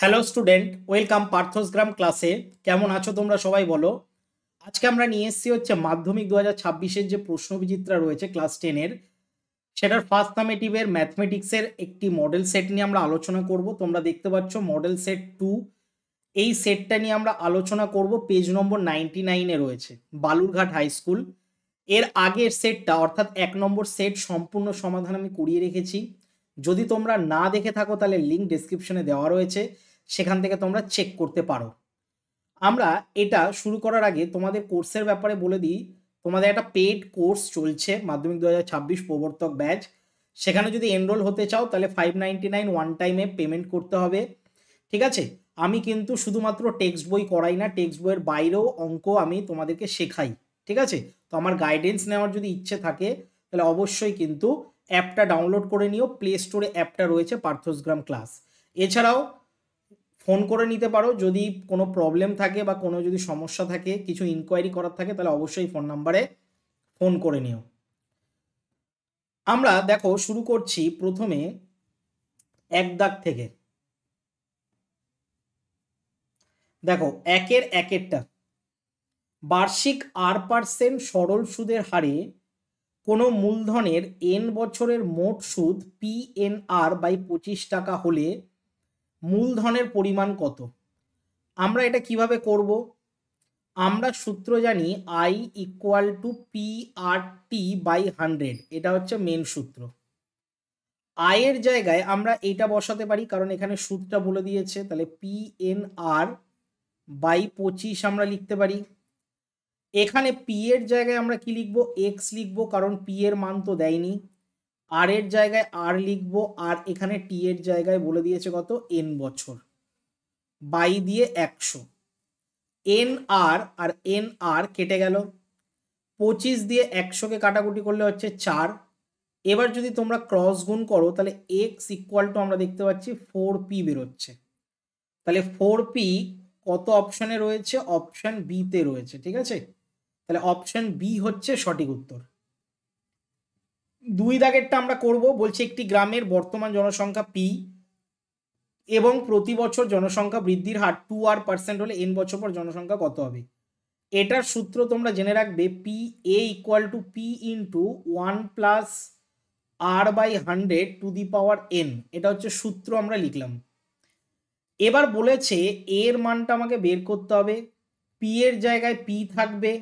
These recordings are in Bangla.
হ্যালো স্টুডেন্ট, ওয়েলকাম পার্থসগ্রাম ক্লাসে। কেমন আছো তোমরা সবাই বলো। আজকে আমরা নিয়ে এসেছি হচ্ছে মাধ্যমিক 2026-এর যে প্রশ্নবিচিত্রা রয়েছে ক্লাস 10-এর, সেটার ফার্স্ট সামেটিভের ম্যাথমেটিক্সের একটি মডেল সেট নিয়ে আমরা আলোচনা করব। তোমরা দেখতে পাচ্ছ মডেল সেট 2। এই সেটটা নিয়ে আমরা আলোচনা করব, পেজ নম্বর 99-এ রয়েছে, বালুরঘাট হাই স্কুল। এর আগের সেটটা অর্থাৎ 1 নম্বর সেট সম্পূর্ণ সমাধান আমি করিয়ে রেখেছি। যদি তোমরা না দেখে থাকো তাহলে লিঙ্ক ডেসক্রিপশনে দেওয়া রয়েছে, সেখান থেকে তোমরা চেক করতে পারো। আমরা এটা শুরু করার আগে তোমাদের কোর্সের ব্যাপারে বলে দিই। তোমাদের একটা পেড কোর্স চলছে, মাধ্যমিক 2026 প্রবর্তক ব্যাচ। সেখানে যদি এনরোল হতে চাও তাহলে 599 ওয়ান টাইমে পেমেন্ট করতে হবে, ঠিক আছে। আমি কিন্তু শুধুমাত্র টেক্সট বই করাই না, টেক্সট বইয়ের বাইরেও অঙ্ক আমি তোমাদেরকে শেখাই, ঠিক আছে। তো আমার গাইডেন্স নেওয়ার যদি ইচ্ছে থাকে তাহলে অবশ্যই কিন্তু অ্যাপটা ডাউনলোড করে নিও। প্লে স্টোরে অ্যাপটা রয়েছে পার্থসগ্রাম ক্লাস। এছাড়াও ফোন করে নিতে পারো যদি কোনো প্রবলেম থাকে বা কোনো যদি সমস্যা থাকে, কিছু ইনকোয়ারি করার থাকে, তাহলে অবশ্যই ফোন নাম্বারে ফোন করে নিও। আমরা দেখো শুরু করছি প্রথমে এক দাগ থেকে। দেখো একেরটা বার্ষিক R% সরল সুদের হারে কোনো মূলধনের n বছরের মোট সুদ PNR বাই 25 টাকা হলে মূলধনের পরিমাণ কত। আমরা এটা কিভাবে করব? আমরা সূত্র জানি I equal to PRT by 100, এটা হচ্ছে মেন সূত্র। আয়ের জায়গায় আমরা এটা বসাতে পারি, কারণ এখানে সুদটা বলে দিয়েছে, তাহলে PNR বাই 25 আমরা লিখতে পারি। এখানে পি এর জায়গায় আমরা কি লিখবো? এক্স লিখবো, কারণ পি এর মান তো দেয়নি। আর এর জায়গায় আর লিখবো, আর এখানে টি এর জায়গায় বলে দিয়েছে কত? এন বছর, বাই দিয়ে 100। এন আর এন আর কেটে গেল, 25 দিয়ে 100কে কাটাকুটি করলে হচ্ছে 4। এবার যদি তোমরা ক্রস গুণ করো তাহলে এক্স ইকুয়াল টু আমরা দেখতে পাচ্ছি 4p বেরোচ্ছে। তাহলে 4p কত অপশনে রয়েছে? অপশন বি তে রয়েছে, ঠিক আছে। তাহলে অপশন বি হচ্ছে সঠিক উত্তর। 2 দাগেরটা আমরা করব, বলছে একটি গ্রামের বর্তমান জনসংখ্যা পি এবং প্রতি বছর জনসংখ্যা বৃদ্ধির হার 2R% হলে n বছর পর জনসংখ্যা কত হবে। এটার সূত্র তোমরা জেনে রাখবে, P A equal to P into 1 plus R by 100 to the power n। এটা হচ্ছে সূত্র, আমরা লিখলাম। এবার বলেছে এর মানটা আমাকে বের করতে হবে। পি এর জায়গায় পি থাকবে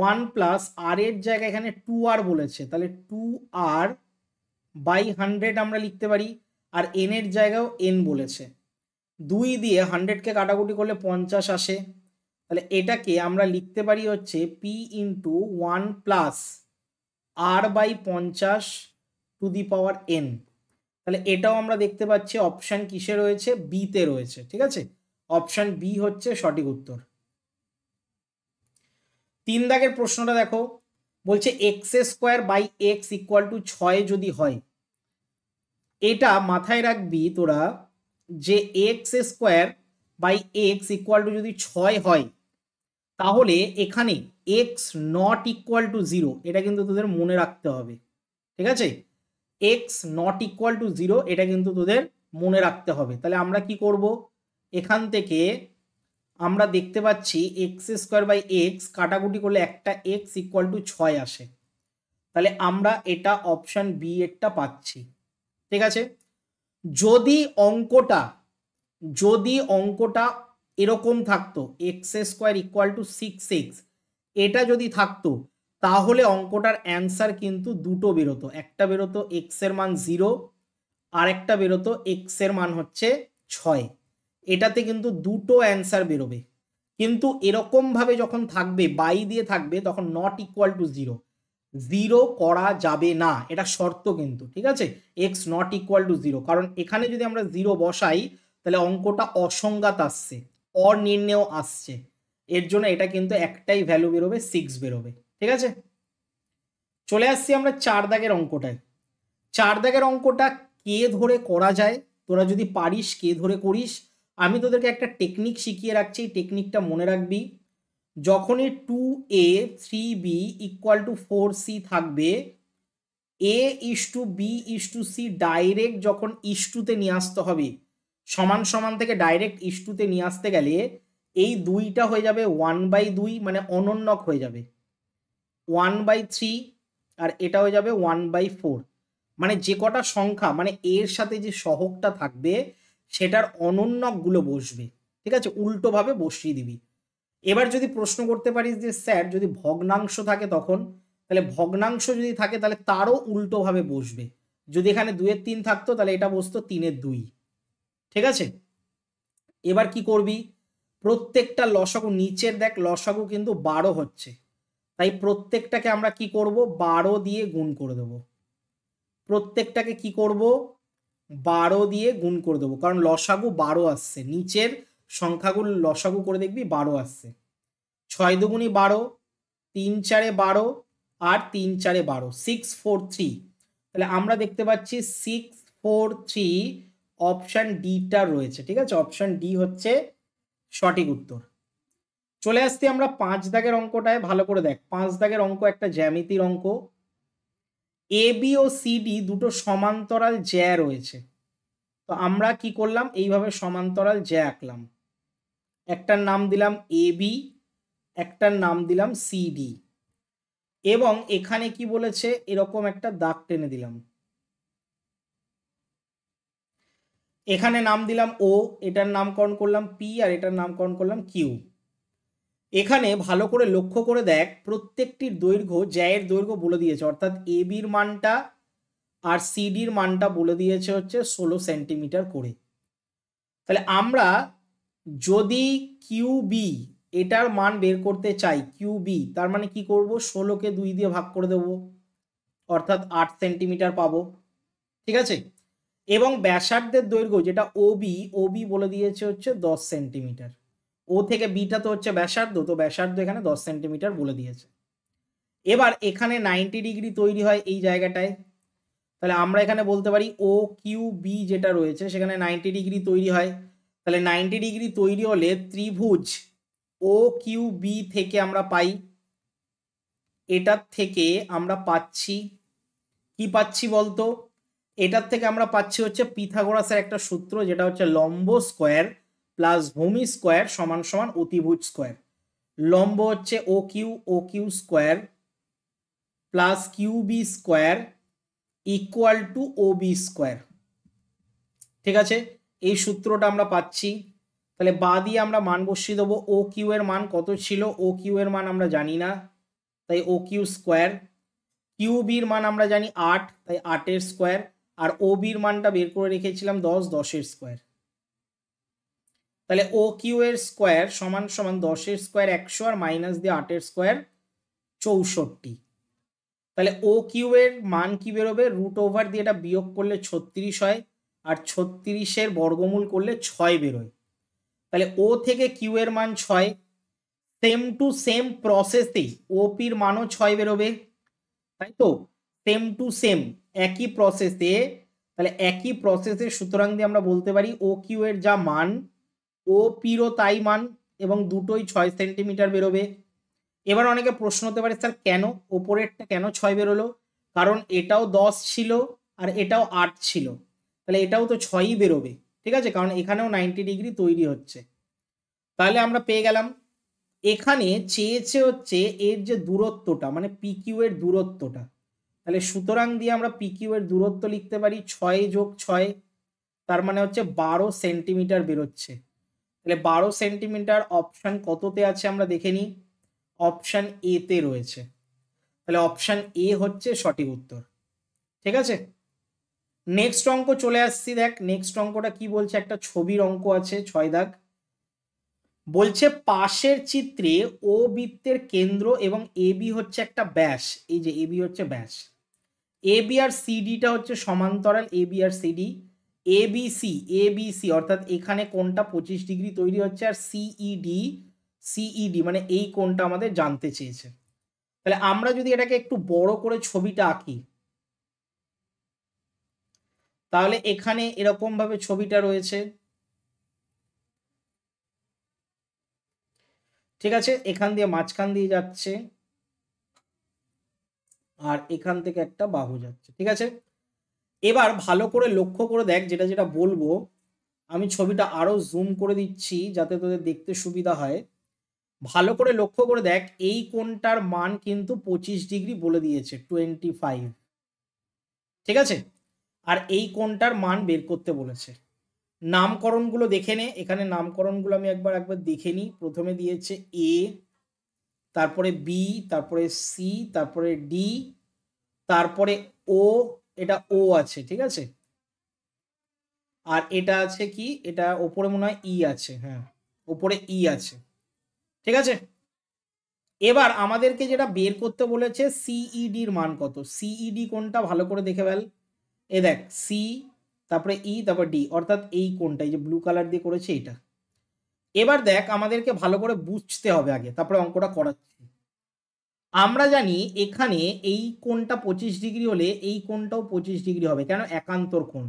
1 প্লাস আর এর জায়গায় এখানে 2R বলেছে, তাহলে 2R বাই 100 আমরা লিখতে পারি। আর এন এর জায়গাও এন বলেছে। 2 দিয়ে 100কে কাটাকুটি করলে 50 আসে। তাহলে এটাকে আমরা লিখতে পারি হচ্ছে P into 1 plus R by 50 to the power N. তাহলে এটাও আমরা দেখতে পাচ্ছি অপশান কিসে রয়েছে? বিতে রয়েছে, ঠিক আছে। অপশান বি হচ্ছে সঠিক উত্তর। 3 দাগের প্রশ্নটা দেখো, বলছে x² by x equal two 6 যদি হয়। এটা মাথায় রাখবি তোরা যে x² by x equal two যদি 6 হয়, তাহলে এখানে এক্স নট ইকুয়াল টু 0, এটা কিন্তু তোদের মনে রাখতে হবে, ঠিক আছে। এক্স নট ইকুয়াল টু 0 এটা কিন্তু তোদের মনে রাখতে হবে। তাহলে আমরা কি করব? এখান থেকে আমরা দেখতে পাচ্ছি x² বাই এক্স কাটাকুটি করলে একটা এক্স ইকুয়াল টু 6 আসে। তাহলে আমরা এটা অপশন বি এরটা পাচ্ছি, ঠিক আছে। যদি অঙ্কটা এরকম থাকতো x² ইকুয়াল টু 6x, এটা যদি থাকতো তাহলে অঙ্কটার অ্যান্সার কিন্তু দুটো বেরোতো। একটা বেরোতো এক্স এর মান 0, আর একটা বেরোতো এক্স এর মান হচ্ছে 6। এটাতে কিন্তু দুটো অ্যান্সার বেরোবে। কিন্তু এরকম ভাবে যখন থাকবে, বাই দিয়ে থাকবে, তখন নট ইকুয়াল টু 0, 0 করা যাবে না, এটা শর্ত কিন্তু, ঠিক আছে। এক্স নট ইকুয়াল টু 0, কারণ এখানে যদি আমরা 0 বসাই তাহলে অঙ্কটা অসংজ্ঞাত আসছে, অনির্ণেয় আসছে। এর জন্য এটা কিন্তু একটাই ভ্যালু বেরোবে, 6 বেরোবে, ঠিক আছে। চলে আসছি আমরা 4 দাগের অঙ্কটায়। 4 দাগের অঙ্কটা কে ধরে করা যায়, তোরা যদি পারিস কে ধরে করিস। আমি তোদেরকে একটা টেকনিক শিখিয়ে রাখছি, এই টেকনিকটা মনে রাখবি। যখনই 2a 3b equal to 4c থাকবে, a is to B is to C direct যখন ইস টুতে নিয়ে আসতে হবে, সমান সমান থেকে ডাইরেক্ট ইস্টুতে নিয়ে আসতে গেলে এই 2টা হয়ে যাবে 1/2, মানে অনন্যক হয়ে যাবে 1/3, আর এটা হয়ে যাবে 1/4। মানে যে কটা সংখ্যা মানে এর সাথে যে সহগটা থাকবে সেটার অনন্যকগুলো বসবে। ঠিক আছে, উল্টোভাবে বসিয়ে দিবি। এবার যদি প্রশ্ন করতে পারিস যে স্যার যদি ভগ্নাংশ থাকে তখন, তাহলে ভগ্নাংশ যদি থাকে তাহলে তারও উল্টোভাবে বসবে। যদি এখানে 2-এর 3 থাকতো তাহলে এটা বসতো 3-এর 2। ঠিক আছে, এবার কি করবি, প্রত্যেকটা লসাগু, নিচের দেখ লসাগু কিন্তু 12 হচ্ছে, তাই প্রত্যেকটাকে আমরা কি করব 12 দিয়ে গুণ করে দেবো। প্রত্যেকটাকে কি করব 12 দিয়ে গুণ করে দেবো, কারণ লসাগু 12 আসছে, নিচের সংখ্যাগুলো লসাগু করে দেখবি 12 আসছে। 6 দুগুণি 12, 3 4 12, আর 3 4 12, 643। তাহলে আমরা দেখতে পাচ্ছি 643 অপশান ডিটা রয়েছে। ঠিক আছে, অপশান ডি হচ্ছে সঠিক উত্তর। চলে আসছি আমরা 5 দাগের অঙ্কটায়, ভালো করে দেখ। 5 দাগের অঙ্ক একটা জ্যামিতির অঙ্ক। A B O C D দুটো সমান্তরাল জ্যা রয়েছে। তো আমরা কি করলাম, এইভাবে সমান্তরাল জ্যা আঁকলাম। একটার নাম দিলাম এ বি, একটার নাম দিলাম সি ডি, এবং এখানে কি বলেছে এরকম একটা দাগ টেনে দিলাম। এখানে নাম দিলাম ও, এটার নামকরণ করলাম পি, আর এটার নামকরণ করলাম কিউ। এখানে ভালো করে লক্ষ্য করে দেখ, প্রত্যেকটির দৈর্ঘ্য জ্যায়ের দৈর্ঘ্য বলে দিয়েছে, অর্থাৎ এ বির মানটা আর সিডির মানটা বলে দিয়েছে হচ্ছে 16 সেন্টিমিটার করে। তাহলে আমরা যদি কিউ বি এটার মান বের করতে চাই, কিউ বি তার মানে কি করব, 16কে 2 দিয়ে ভাগ করে দেব, অর্থাৎ 8 সেন্টিমিটার পাবো। ঠিক আছে, এবং ব্যাসার্ধের দৈর্ঘ্য যেটা ওবি, ওবি বলে দিয়েছে হচ্ছে 10 সেন্টিমিটার। ও থেকে বিটা তো হচ্ছে ব্যাসার্ধ, তো ব্যাসার্ধ এখানে 10 সেন্টিমিটার বলে দিয়েছে। এবার এখানে 90 ডিগ্রি তৈরি হয় এই জায়গাটায়, তাহলে আমরা এখানে বলতে পারি ও কিউ বি যেটা রয়েছে সেখানে 90 ডিগ্রি তৈরি হয়। তাহলে 90 ডিগ্রি তৈরি হলে ত্রিভুজ ও কিউ বি থেকে আমরা পাই, এটার থেকে আমরা পাচ্ছি কি পাচ্ছি বলতো, এটার থেকে আমরা পাচ্ছি হচ্ছে পিথাগোরাসের একটা সূত্র, যেটা হচ্ছে লম্ব স্কোয়ার প্লাস ভূমি স্কোয়ার সমান সমান অতিভুজ স্কোয়ার। লম্ব হচ্ছে O Q square plus Q B square equal to O B square. ঠিক আছে, এই সূত্রটা আমরা পাচ্ছি। তাহলে বা দিয়ে আমরা মান বসিয়ে দেবো। ও কিউ এর মান কত ছিল, ও কিউ এর মান আমরা জানি না, তাই ও কিউ স্কোয়ার। কিউ বির মান আমরা জানি 8, তাই 8-এর স্কোয়ার। আর ও বির মানটা বের করে রেখেছিলাম 10, 10-এর স্কোয়ার। তাহলে ও কিউ এর স্কোয়ার সমান সমান 10-এর স্কোয়ার 100, আর মাইনাস দিয়ে 8-এর স্কোয়ার 64। তাহলে ও কিউ এর মান কি বেরোবে, রুট ওভার দিয়ে এটা বিয়োগ করলে 36 হয়, আর 36-এর বর্গমূল করলে 6 বেরোয়। তাহলে ও থেকে কিউ এর মান 6, সেম টু সেম প্রসেসে ওপির মানও 6 বেরোবে, তাই তো, সেম টু সেম একই প্রসেসে। তাহলে একই প্রসেসে সুতরাং দিয়ে আমরা বলতে পারি ও কিউ এর যা মান ও পিরও তাই মান, এবং দুটোই 6 সেন্টিমিটার বেরোবে। এবার অনেকে প্রশ্ন হতে পারে স্যার কেন ওপরেরটা কেন 6 বেরোলো, কারণ এটাও 10 ছিল আর এটাও 8 ছিল, তাহলে এটাও তো 6ই বেরোবে। ঠিক আছে, কারণ এখানেও 90 ডিগ্রি তৈরি হচ্ছে। তাহলে আমরা পেয়ে গেলাম। এখানে চেয়েছে হচ্ছে এর যে দূরত্বটা মানে পিকিউ এর দূরত্বটা, তাহলে সুতরাং দিয়ে আমরা পিকিউ এর দূরত্ব লিখতে পারি 6 যোগ 6, তার মানে হচ্ছে 12 সেন্টিমিটার বেরোচ্ছে। তাহলে 12 সেন্টিমিটার অপশান কততে আছে আমরা দেখে নিই, অপশান এ তে রয়েছে। তাহলে অপশান এ হচ্ছে সঠিক উত্তর। ঠিক আছে, নেক্সট অঙ্ক চলে আসছি। দেখ নেক্সট অঙ্কটা কি বলছে, একটা ছবির অঙ্ক আছে 6 দাগ। বলছে পাশের চিত্রে ও বৃত্তের কেন্দ্র এবং এ বি হচ্ছে একটা ব্যাস, এই যে এ বি হচ্ছে ব্যাস, এ বি আর সিডিটা হচ্ছে সমান্তরাল, A B R CD. A B C অর্থাৎ এখানে কোনটা 25 ডিগ্রি তৈরি হচ্ছে, আর সিইডি মানে এই কোনটা আমাদের জানতে চেয়েছে। তাহলে আমরা যদি এটাকে একটু বড় করে ছবিটা আঁকি, তাহলে এখানে এরকম ভাবে ছবিটা রয়েছে। ঠিক আছে, এখান দিয়ে মাঝখান দিয়ে যাচ্ছে, আর এখান থেকে একটা বাহু যাচ্ছে। ঠিক আছে, এবার ভালো করে লক্ষ্য করে দেখ, যেটা যেটা বলবো আমি ছবিটা আরো জুম করে দিচ্ছি যাতে তোদের দেখতে সুবিধা হয়। ভালো করে লক্ষ্য করে দেখ, এই কোণটার মান কিন্তু 25 ডিগ্রি বলে দিয়েছে, 25। ঠিক আছে, আর এই কোণটার মান বের করতে বলেছে। নামকরণগুলো দেখে নে, এখানে নামকরণগুলো আমি একবার দেখে নিই। প্রথমে দিয়েছে এ, তারপরে বি, তারপরে সি, তারপরে ডি, তারপরে ও, এটা ও আছে, ঠিক আছে, আর এটা আছে কি, এটা ওপরে মনে হয় ই আছে, হ্যাঁ ওপরে ই আছে, ঠিক আছে। এবার আমাদেরকে যেটা বের করতে বলেছে সিইডির মান কত। সিইডি কোনটা ভালো করে দেখে ফেল, এ দেখ সি, তারপরে ই, তারপর ডি, অর্থাৎ এই কোনটা, এই যে ব্লু কালার দিয়ে করেছে এইটা। এবার দেখ আমাদেরকে ভালো করে বুঝতে হবে আগে, তারপরে অঙ্কটা করাচ্ছি। আমরা জানি এখানে এই কোণটা 25 ডিগ্রি হলে এই কোণটাও 25 ডিগ্রি হবে, কেন, একান্তর কোণ।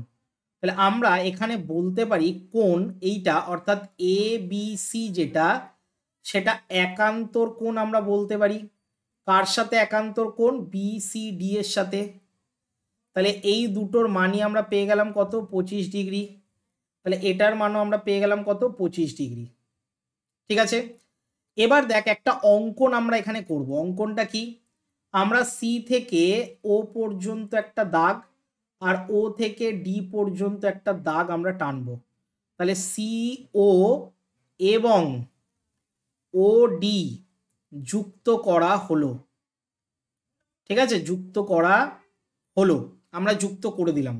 তাহলে আমরা এখানে বলতে পারি কোণ এইটা, অর্থাৎ এ বি সি যেটা, সেটা একান্তর কোণ আমরা বলতে পারি। কার সাথে একান্তর কোণ, বি সি ডি এর সাথে। তাহলে এই দুটোর মানই আমরা পেয়ে গেলাম কত, 25 ডিগ্রি। তাহলে এটার মানও আমরা পেয়ে গেলাম কত, 25 ডিগ্রি। ঠিক আছে, এবার দেখ একটা অঙ্কন আমরা এখানে করব। অঙ্কনটা কি, আমরা সি থেকে ও পর্যন্ত একটা দাগ, আর ও থেকে ডি পর্যন্ত একটা দাগ আমরা টানবো। তাহলে সি ও এবং ও ডি যুক্ত করা হলো। ঠিক আছে, যুক্ত করা হলো, আমরা যুক্ত করে দিলাম।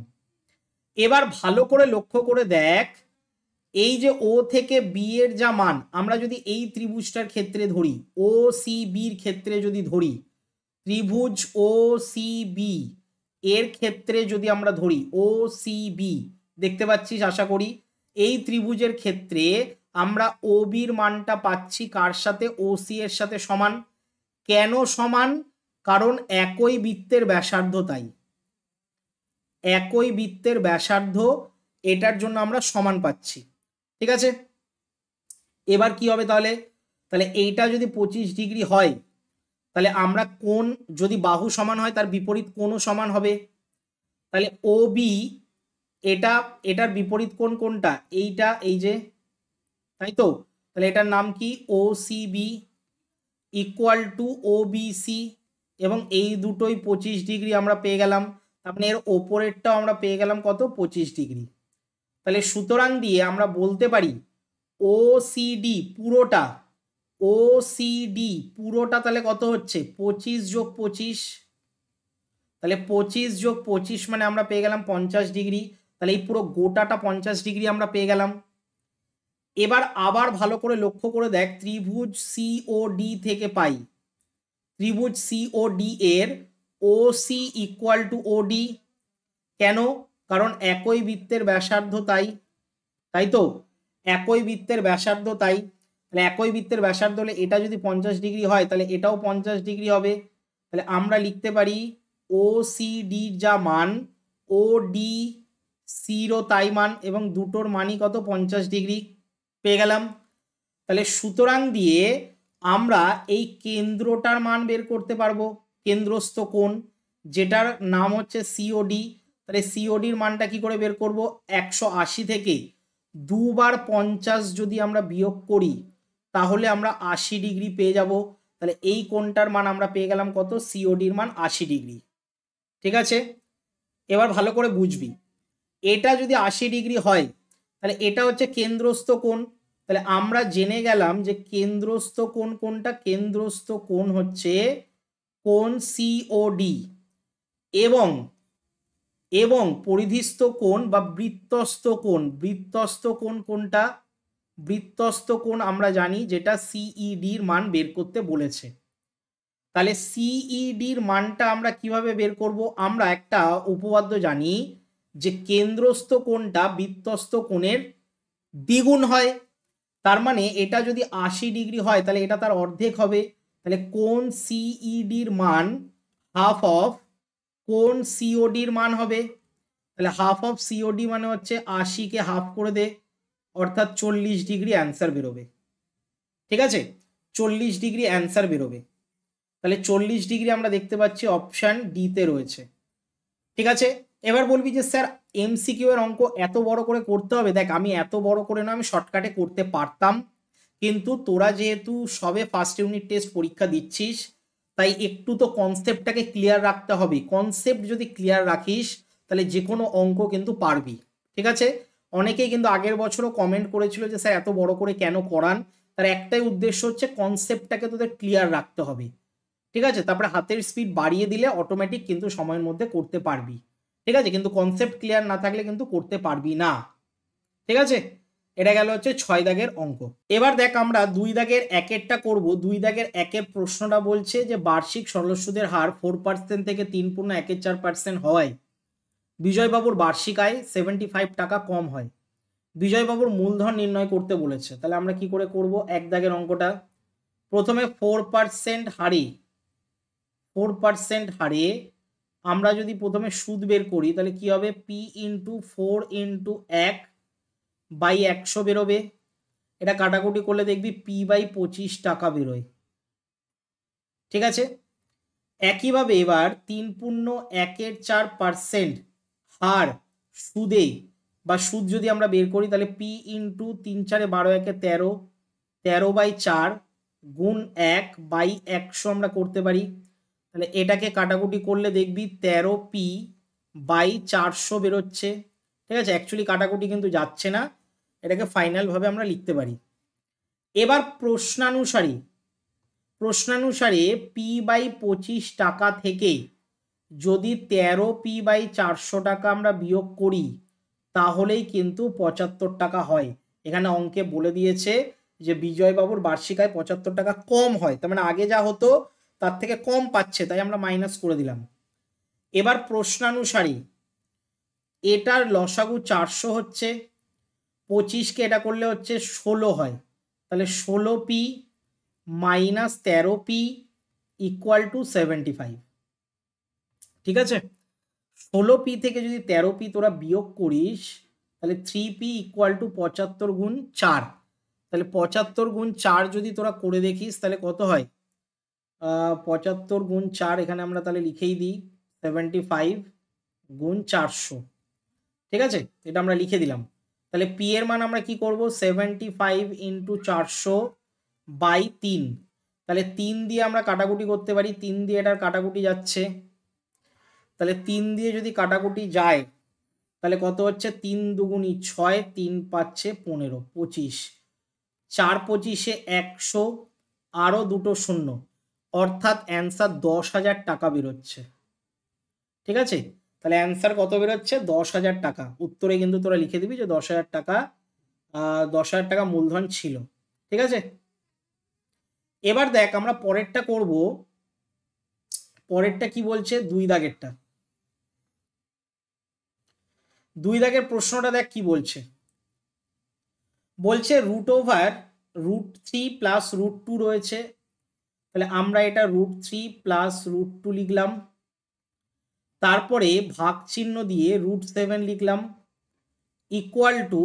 এবার ভালো করে লক্ষ্য করে দেখ, এই যে ও থেকে বি এর যা মান, আমরা যদি এই ত্রিভুজটার ক্ষেত্রে ধরি, ও সি বির ক্ষেত্রে যদি ধরি, ত্রিভুজ ও সি বি এর ক্ষেত্রে যদি আমরা ধরি, ও সি বি, দেখতে পাচ্ছিস আশা করি, এই ত্রিভুজের ক্ষেত্রে আমরা ও বির মানটা পাচ্ছি কার সাথে, ও সি এর সাথে সমান। কেন সমান, কারণ একই বৃত্তের ব্যাসার্ধ, তাই একই বৃত্তের ব্যাসার্ধ, এটার জন্য আমরা সমান পাচ্ছি। ঠিক আছে, এবার কি হবে তাহলে, তাহলে এইটা যদি 25 ডিগ্রি হয়, তাহলে আমরা কোণ, যদি বাহু সমান হয় তার বিপরীত কোণও সমান হবে। তাহলে ও বি, এটা, এটার বিপরীত কোণ কোনটা, এইটা, এই যে, তাই তো। তাহলে এটার নাম কি, O C B equal to O B C, এবং এই দুটোই 25 ডিগ্রি আমরা পেয়ে গেলাম। তার মানে এর ওপরেরটাও আমরা পেয়ে গেলাম কত, 25 ডিগ্রি। তাহলে সুতরাং দিয়ে আমরা বলতে পারি ও সি ডি পুরোটা, ও সি ডি পুরোটা তাহলে কত হচ্ছে, 25 যোগ 25। তাহলে 25 যোগ 25 মানে আমরা পেয়ে গেলাম 50 ডিগ্রি। তাহলে এই পুরো গোটাটা 50 ডিগ্রি আমরা পেয়ে গেলাম। এবার আবার ভালো করে লক্ষ্য করে দেখ, ত্রিভুজ সিওডি থেকে পাই, ত্রিভুজ সিওডি এর ও সি ইকুয়াল টু ওডি। কেন, কারণ একই বৃত্তের ব্যাসার্ধ, তাই, তাই তো, একই বৃত্তের ব্যাসার্ধ, তাই। তাহলে একই বৃত্তের ব্যাসার্ধ হলে এটা যদি 50 ডিগ্রি হয়, তাহলে এটাও 50 ডিগ্রি হবে। তাহলে আমরা লিখতে পারি ও সি ডির যা মান, ও ডি সিরও তাই মান, এবং দুটোর মানই কত, 50 ডিগ্রি পেয়ে গেলাম। তাহলে সুতরাং দিয়ে আমরা এই কেন্দ্রটার মান বের করতে পারবো, কেন্দ্রস্থ কোণ, যেটার নাম হচ্ছে সিওডি। তাহলে সিওডির মানটা কি করে বের করব, 180 থেকে দুবার 50 যদি আমরা বিয়োগ করি, তাহলে আমরা 80 ডিগ্রি পেয়ে যাব। তাহলে এই কোণটার মান আমরা পেয়ে গেলাম কত, সিওডির মান 80 ডিগ্রি। ঠিক আছে, এবার ভালো করে বুঝবি, এটা যদি 80 ডিগ্রি হয়, তাহলে এটা হচ্ছে কেন্দ্রস্থ কোণ। তাহলে আমরা জেনে গেলাম যে কেন্দ্রস্থ কোণ কোনটা, কেন্দ্রস্থ কোণ হচ্ছে কোণ সিওডি, এবং এবং পরিধিস্থ কোণ বা বৃত্তস্থ কোণ, বৃত্তস্থ কোণ কোনটা, বৃত্তস্থ কোণ আমরা জানি যেটা সিইডির মান বের করতে বলেছে। তাহলে সিইডির মানটা আমরা কিভাবে বের করব, আমরা একটা উপপাদ্য জানি যে কেন্দ্রস্থ কোণটা বৃত্তস্থ কোণের দ্বিগুণ হয়। তার মানে এটা যদি 80 ডিগ্রি হয়, তাহলে এটা তার অর্ধেক হবে। তাহলে কোণ সিইডির মান হাফ অফ কোণ সিওডির মান হবে। তাহলে হাফ অফ সিওডি মানে হচ্ছে 80কে হাফ করে দে, অর্থাৎ 40 ডিগ্রি অ্যান্সার বেরোবে। ঠিক আছে, 40 ডিগ্রি অ্যান্সার বেরোবে। তাহলে 40 ডিগ্রি আমরা দেখতে পাচ্ছি অপশান ডিতে রয়েছে। ঠিক আছে, এবার বলবি যে স্যার এমসিকিউ এর অঙ্ক এত বড় করে করতে হবে? দেখ আমি এত বড় করে না, আমি শর্টকাটে করতে পারতাম, কিন্তু তোরা যেহেতু সবে ফার্স্ট ইউনিট টেস্ট পরীক্ষা দিচ্ছিস, তাই একটু তো কনসেপ্টটাকে ক্লিয়ার রাখতে হবে। কনসেপ্ট যদি ক্লিয়ার রাখিস তাহলে যে কোনো অঙ্ক কিন্তু পারবি। ঠিক আছে? অনেকেই কিন্তু আগের বছরও কমেন্ট করেছিল যে স্যার এত বড় করে কেন করান। তার একটাই উদ্দেশ্য হচ্ছে কনসেপ্টটাকে তোদের ক্লিয়ার রাখতে হবে। ঠিক আছে? তারপরে হাতের স্পিড বাড়িয়ে দিলে অটোমেটিক কিন্তু সময়ের মধ্যে করতে পারবি। ঠিক আছে? কিন্তু কনসেপ্ট ক্লিয়ার না থাকলে কিন্তু করতে পারবি না। ঠিক আছে? এটা গেল হচ্ছে 6 দাগের অঙ্ক। এবার দেখ আমরা 2 দাগের একেরটা করব। 2 দাগের একের প্রশ্নটা বলছে যে বার্ষিক সরল সুদের হার 4% থেকে 3.14% হওয়ায় বিজয়বাবুর বার্ষিক আয় 75 টাকা কম হয়। বিজয়বাবুর মূলধন নির্ণয় করতে বলেছে। তাহলে আমরা কি করে করব? 1 দাগের অঙ্কটা প্রথমে 4% হারে 4% হারে আমরা যদি প্রথমে সুদ বের করি তাহলে কি হবে? পি ইন্টু 4 ইন্টু 1 বাই 100 বেরোবে। এটা কাটাকুটি করলে দেখবি পি বাই 25 টাকা বেরোয়। ঠিক আছে? একইভাবে এবার 3.14% হার সুদে বা সুদ যদি আমরা বের করি তাহলে পি ইন্টু 3 4 12 1 13 13 বাই 4 গুণ 1 বাই 100 আমরা করতে পারি। তাহলে এটাকে কাটাকুটি করলে দেখবি 13 পি বাই 400 বেরোচ্ছে। ঠিক আছে? অ্যাকচুয়ালি কাটাকুটি কিন্তু যাচ্ছে না, এটাকে ফাইনালভাবে আমরা লিখতে পারি। এবার প্রশ্নানুসারে পি বাই 25 টাকা থেকে যদি 13 পি বাই 400 টাকা আমরা বিয়োগ করি তাহলেই কিন্তু 75 টাকা হয়। এখানে অঙ্কে বলে দিয়েছে যে বিজয়বাবুর বার্ষিক আয় 75 টাকা কম হয়, তার মানে আগে যা হতো তার থেকে কম পাচ্ছে, তাই আমরা মাইনাস করে দিলাম। এবার প্রশ্নানুসারে এটার লসাগু 400 হচ্ছে, 25কে এটা করলে হচ্ছে 16 হয়, তাহলে 16 P minus 13 P equal to 75। ঠিক আছে? 16 পি থেকে যদি 13 পি তোরা বিয়োগ করিস তাহলে 3 পি ইকুয়াল টু 75 গুণ 4। তাহলে 75 গুণ 4 যদি তোরা করে দেখিস তাহলে কত হয়? 75 গুণ 4 এখানে আমরা তাহলে লিখেই দিই 75 গুণ 400। ঠিক আছে? এটা আমরা লিখে দিলাম। তাহলে পি এর মান আমরা কি করব? 75 ইন্টু 400 বাই 3। তাহলে 3 দিয়ে আমরা কাটাকুটি করতে পারি, 3 দিয়ে এটার কাটাকুটি যাচ্ছে, তাহলে 3 দিয়ে যদি কাটাকুটি যায় তাহলে কত হচ্ছে? 3 দুগুণি 6, 3 পাচ্ছে 15, 25, 4 25-এ 100, আরও দুটো শূন্য, অর্থাৎ অ্যান্সার 10,000 টাকা বেরোচ্ছে। ঠিক আছে? তাহলে অ্যান্সার কত বেরোচ্ছে? 10,000 টাকা। উত্তরে কিন্তু তোরা লিখে দিবি যে 10,000 টাকা 10,000 টাকা মূলধন ছিল। ঠিক আছে? এবার দেখ আমরা পরেরটা করব। পরেরটা কি বলছে? 2 দাগেরটা। 2 দাগের প্রশ্নটা দেখ কি বলছে। বলছে √3 প্লাস √2 রয়েছে, তাহলে আমরা এটা √3 প্লাস √2 লিখলাম, তারপরে ভাগ চিহ্ন দিয়ে √7 লিখলাম, ইকুয়াল টু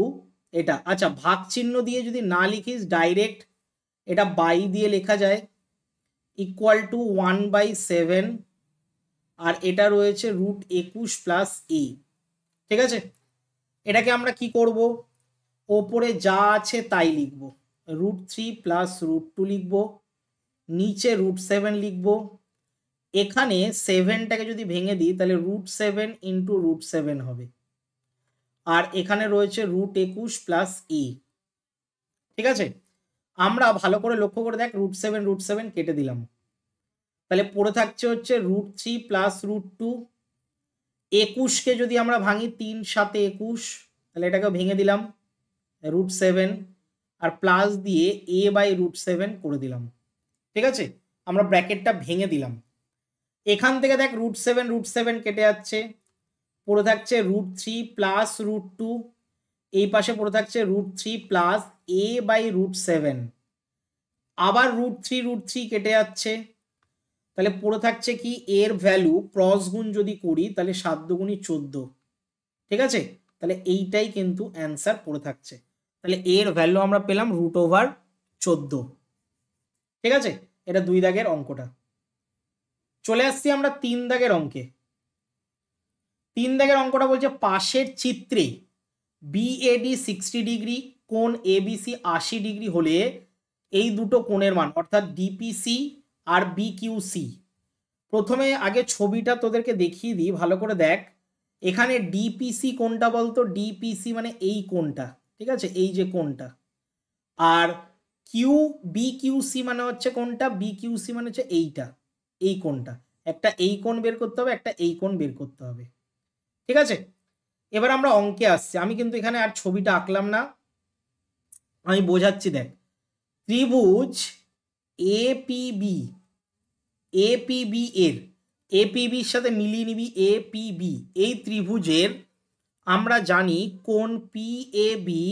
এটা। আচ্ছা, ভাগ চিহ্ন দিয়ে যদি না লিখিস ডাইরেক্ট এটা বাই দিয়ে লেখা যায়, ইকুয়াল টু 1/7, আর এটা রয়েছে √21 প্লাস এ। ঠিক আছে? এটাকে আমরা কি করব? ওপরে যা আছে তাই লিখব, √3 প্লাস √2 লিখব, নিচে √7 লিখব। এখানে 7টাকে যদি ভেঙে দিই তাহলে √7 ইন্টু √7 হবে, আর এখানে রয়েছে √21 প্লাস এ। ঠিক আছে? আমরা ভালো করে লক্ষ্য করে দেখ, √7 কেটে দিলাম, তাহলে পড়ে থাকছে হচ্ছে √3 প্লাস √2। 21কে যদি আমরা ভাঙি 3 7 21, তাহলে এটাকে ভেঙে দিলাম √7, আর প্লাস দিয়ে a বাই √7 করে দিলাম। ঠিক আছে? আমরা ব্র্যাকেটটা ভেঙে দিলাম। এখান থেকে দেখ √7 কেটে যাচ্ছে, পড়ে থাকছে √3 প্লাস √2, এই পাশে পড়ে থাকছে √3 প্লাস a বাই √7, আবার √3 কেটে যাচ্ছে, তাহলে পড়ে থাকছে কি? এর ভ্যালু ক্রস গুণ যদি করি তাহলে 7 দুগুণি 14। ঠিক আছে? তাহলে এইটাই কিন্তু অ্যান্সার পড়ে থাকছে। তাহলে এর ভ্যালু আমরা পেলাম √14। ঠিক আছে? এটা 2 দাগের অঙ্কটা। চলে আসছি আমরা 3 দাগের অঙ্কে। 3 দাগের অঙ্কটা বলছে পাশের চিত্রে বিএডি 60 ডিগ্রি, কোণ এবিসি 80 ডিগ্রি হলে এই দুটো কোণের মান অর্থাৎ ডিপিসি আর বিকিউসি। প্রথমে আগে ছবিটা তোদেরকে দেখিয়ে দিই, ভালো করে দেখ। এখানে ডিপিসি কোনটা বলতো? ডিপিসি মানে এই কোণটা, ঠিক আছে, এই যে কোণটা। আর বিকিউসি মানে হচ্ছে কোনটা? বিকিউসি মানে হচ্ছে এইটা, এই কোণটা। একটা এই কোণ বের করতে হবে, একটা এই কোণ বের করতে হবে, ঠিক আছে। এবার আমরা অঙ্কে আসছি। আমি কিন্তু এখানে আর ছবিটা আঁকলাম না, আমি বোঝাচ্ছি। দেখ, ত্রিভুজ এপিবি, এপিবির সাথে মিলিয়ে নিবি। এপিবি এই ত্রিভুজের আমরা জানি কোণ পিএবি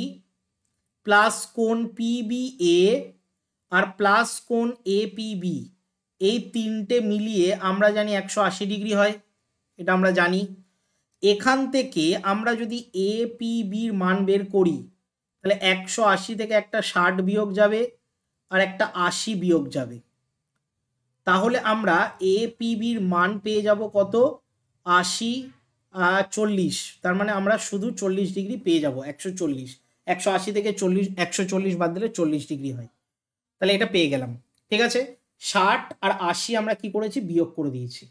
প্লাস কোণ পিবিএ আর প্লাস কোণ এপিবি, এই তিনটে মিলিয়ে আমরা জানি 180 ডিগ্রি হয়, এটা আমরা জানি। এখান থেকে আমরা যদি এপিবির মান বের করি তাহলে 180 থেকে একটা 60 বিয়োগ যাবে আর একটা 80 বিয়োগ যাবে। তাহলে আমরা এপিবির মান পেয়ে যাব কত? 80 40, তার মানে আমরা শুধু 40 ডিগ্রি পেয়ে যাব। 140, 180 থেকে 140 বাদ দিলে 40 ডিগ্রি হয়, তাহলে এটা পেয়ে গেলাম, ঠিক আছে। 60 আর 80 আমরা কি করেছি? বিয়োগ করে দিয়েছি।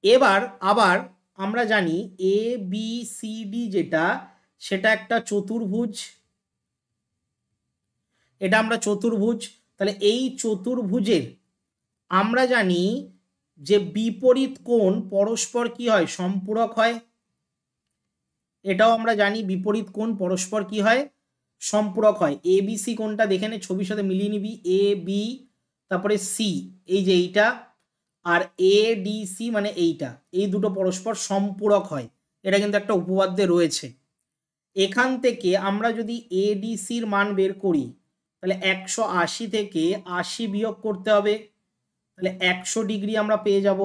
এবার আবার আমরা জানি এ বি সি ডি যেটা, সেটা একটা চতুর্ভুজ, এটা আমরা চতুর্ভুজ। তাহলে এই চতুর্ভুজের আমরা জানি যে বিপরীত কোণ পরস্পর কি হয়? সম্পূরক হয়। এটাও আমরা জানি বিপরীত কোণ পরস্পর কি হয়? সম্পূরক হয়। এবিসি কোণটা দেখে নে, ছবির সাথে মিলিয়ে নিবি। এ বি তারপরে সি, এই যে এইটা, আর এডিসি মানে এইটা, এই দুটো পরস্পর সম্পূরক হয়। এটা কিন্তু একটা উপপাদ্যে রয়েছে। এখান থেকে আমরা যদি এডিসির মান বের করি তাহলে 180 থেকে 80 বিয়োগ করতে হবে, তাহলে 100 ডিগ্রি আমরা পেয়ে যাব,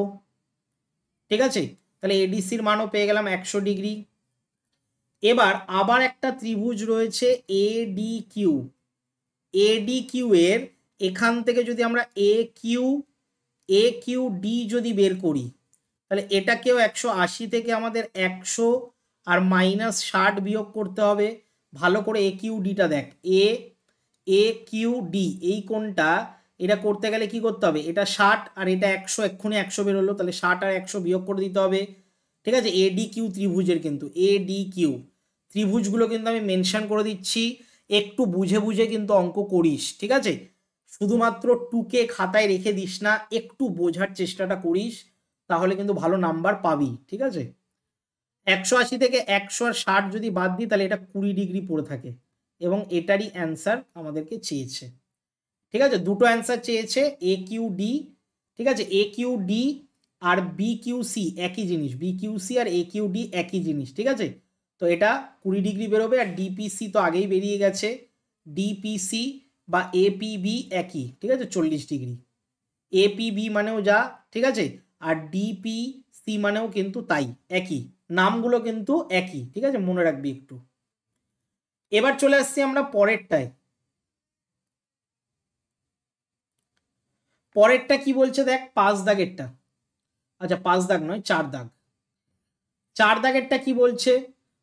ঠিক আছে। তাহলে এডিসির মানও পেয়ে গেলাম 100 ডিগ্রি। এবার আবার একটা ত্রিভুজ রয়েছে এডিকিউ, এডিকিউ এর এখান থেকে যদি আমরা একিউ ডি যদি বের করি তাহলে এটাকেও 180 থেকে আমাদের 100 আর -60 বিয়োগ করতে হবে। ভালো করে একিউ ডিটা দেখ, কিউ ডি এই কোণটা, এটা করতে গেলে কি করতে হবে? এটা 60 আর এটা 100, এক্ষুনি 100 বেরোলো, তাহলে 60 আর 100 বিয়োগ করে দিতে হবে, ঠিক আছে। এডিকিউ ত্রিভুজের কিন্তু এডিকিউ ত্রিভুজগুলো কিন্তু আমি মেনশন করে দিচ্ছি, একটু বুঝে বুঝে কিন্তু অঙ্ক করিস, ঠিক আছে। শুধুমাত্র টুকে খাতায় রেখে দিস না, একটু বোঝার চেষ্টাটা করিস, তাহলে কিন্তু ভালো নাম্বার পাবি, ঠিক আছে। 180 থেকে 160 যদি বাদ দিই তাহলে এটা 20 ডিগ্রি পড়ে থাকে, এবং এটারই অ্যান্সার আমাদেরকে চেয়েছে, ঠিক আছে। দুটো অ্যান্সার চেয়েছে, এ কিউ ডি, ঠিক আছে। এ কিউ ডি আর বি কিউ সি একই জিনিস, বি কিউ সি আর এ কিউ ডি একই জিনিস, ঠিক আছে। তো এটা 20 ডিগ্রি বেরোবে। আর ডিপিসি তো আগেই বেরিয়ে গেছে, ডিপিসি বা এপিবি একই, ঠিক আছে, 40 ডিগ্রি। এপিবি মানেও যা, ঠিক আছে, আর ডিপিসি মানেও কিন্তু তাই, একই, নামগুলো কিন্তু একই, ঠিক আছে, মনে রাখবি একটু। এবার চলে আসছি আমরা পরেরটায়। পরেরটা কি বলছে দেখ, 5 দাগেরটা, আচ্ছা 5 দাগ নয়, 4 দাগ। 4 দাগেরটা কি বলছে?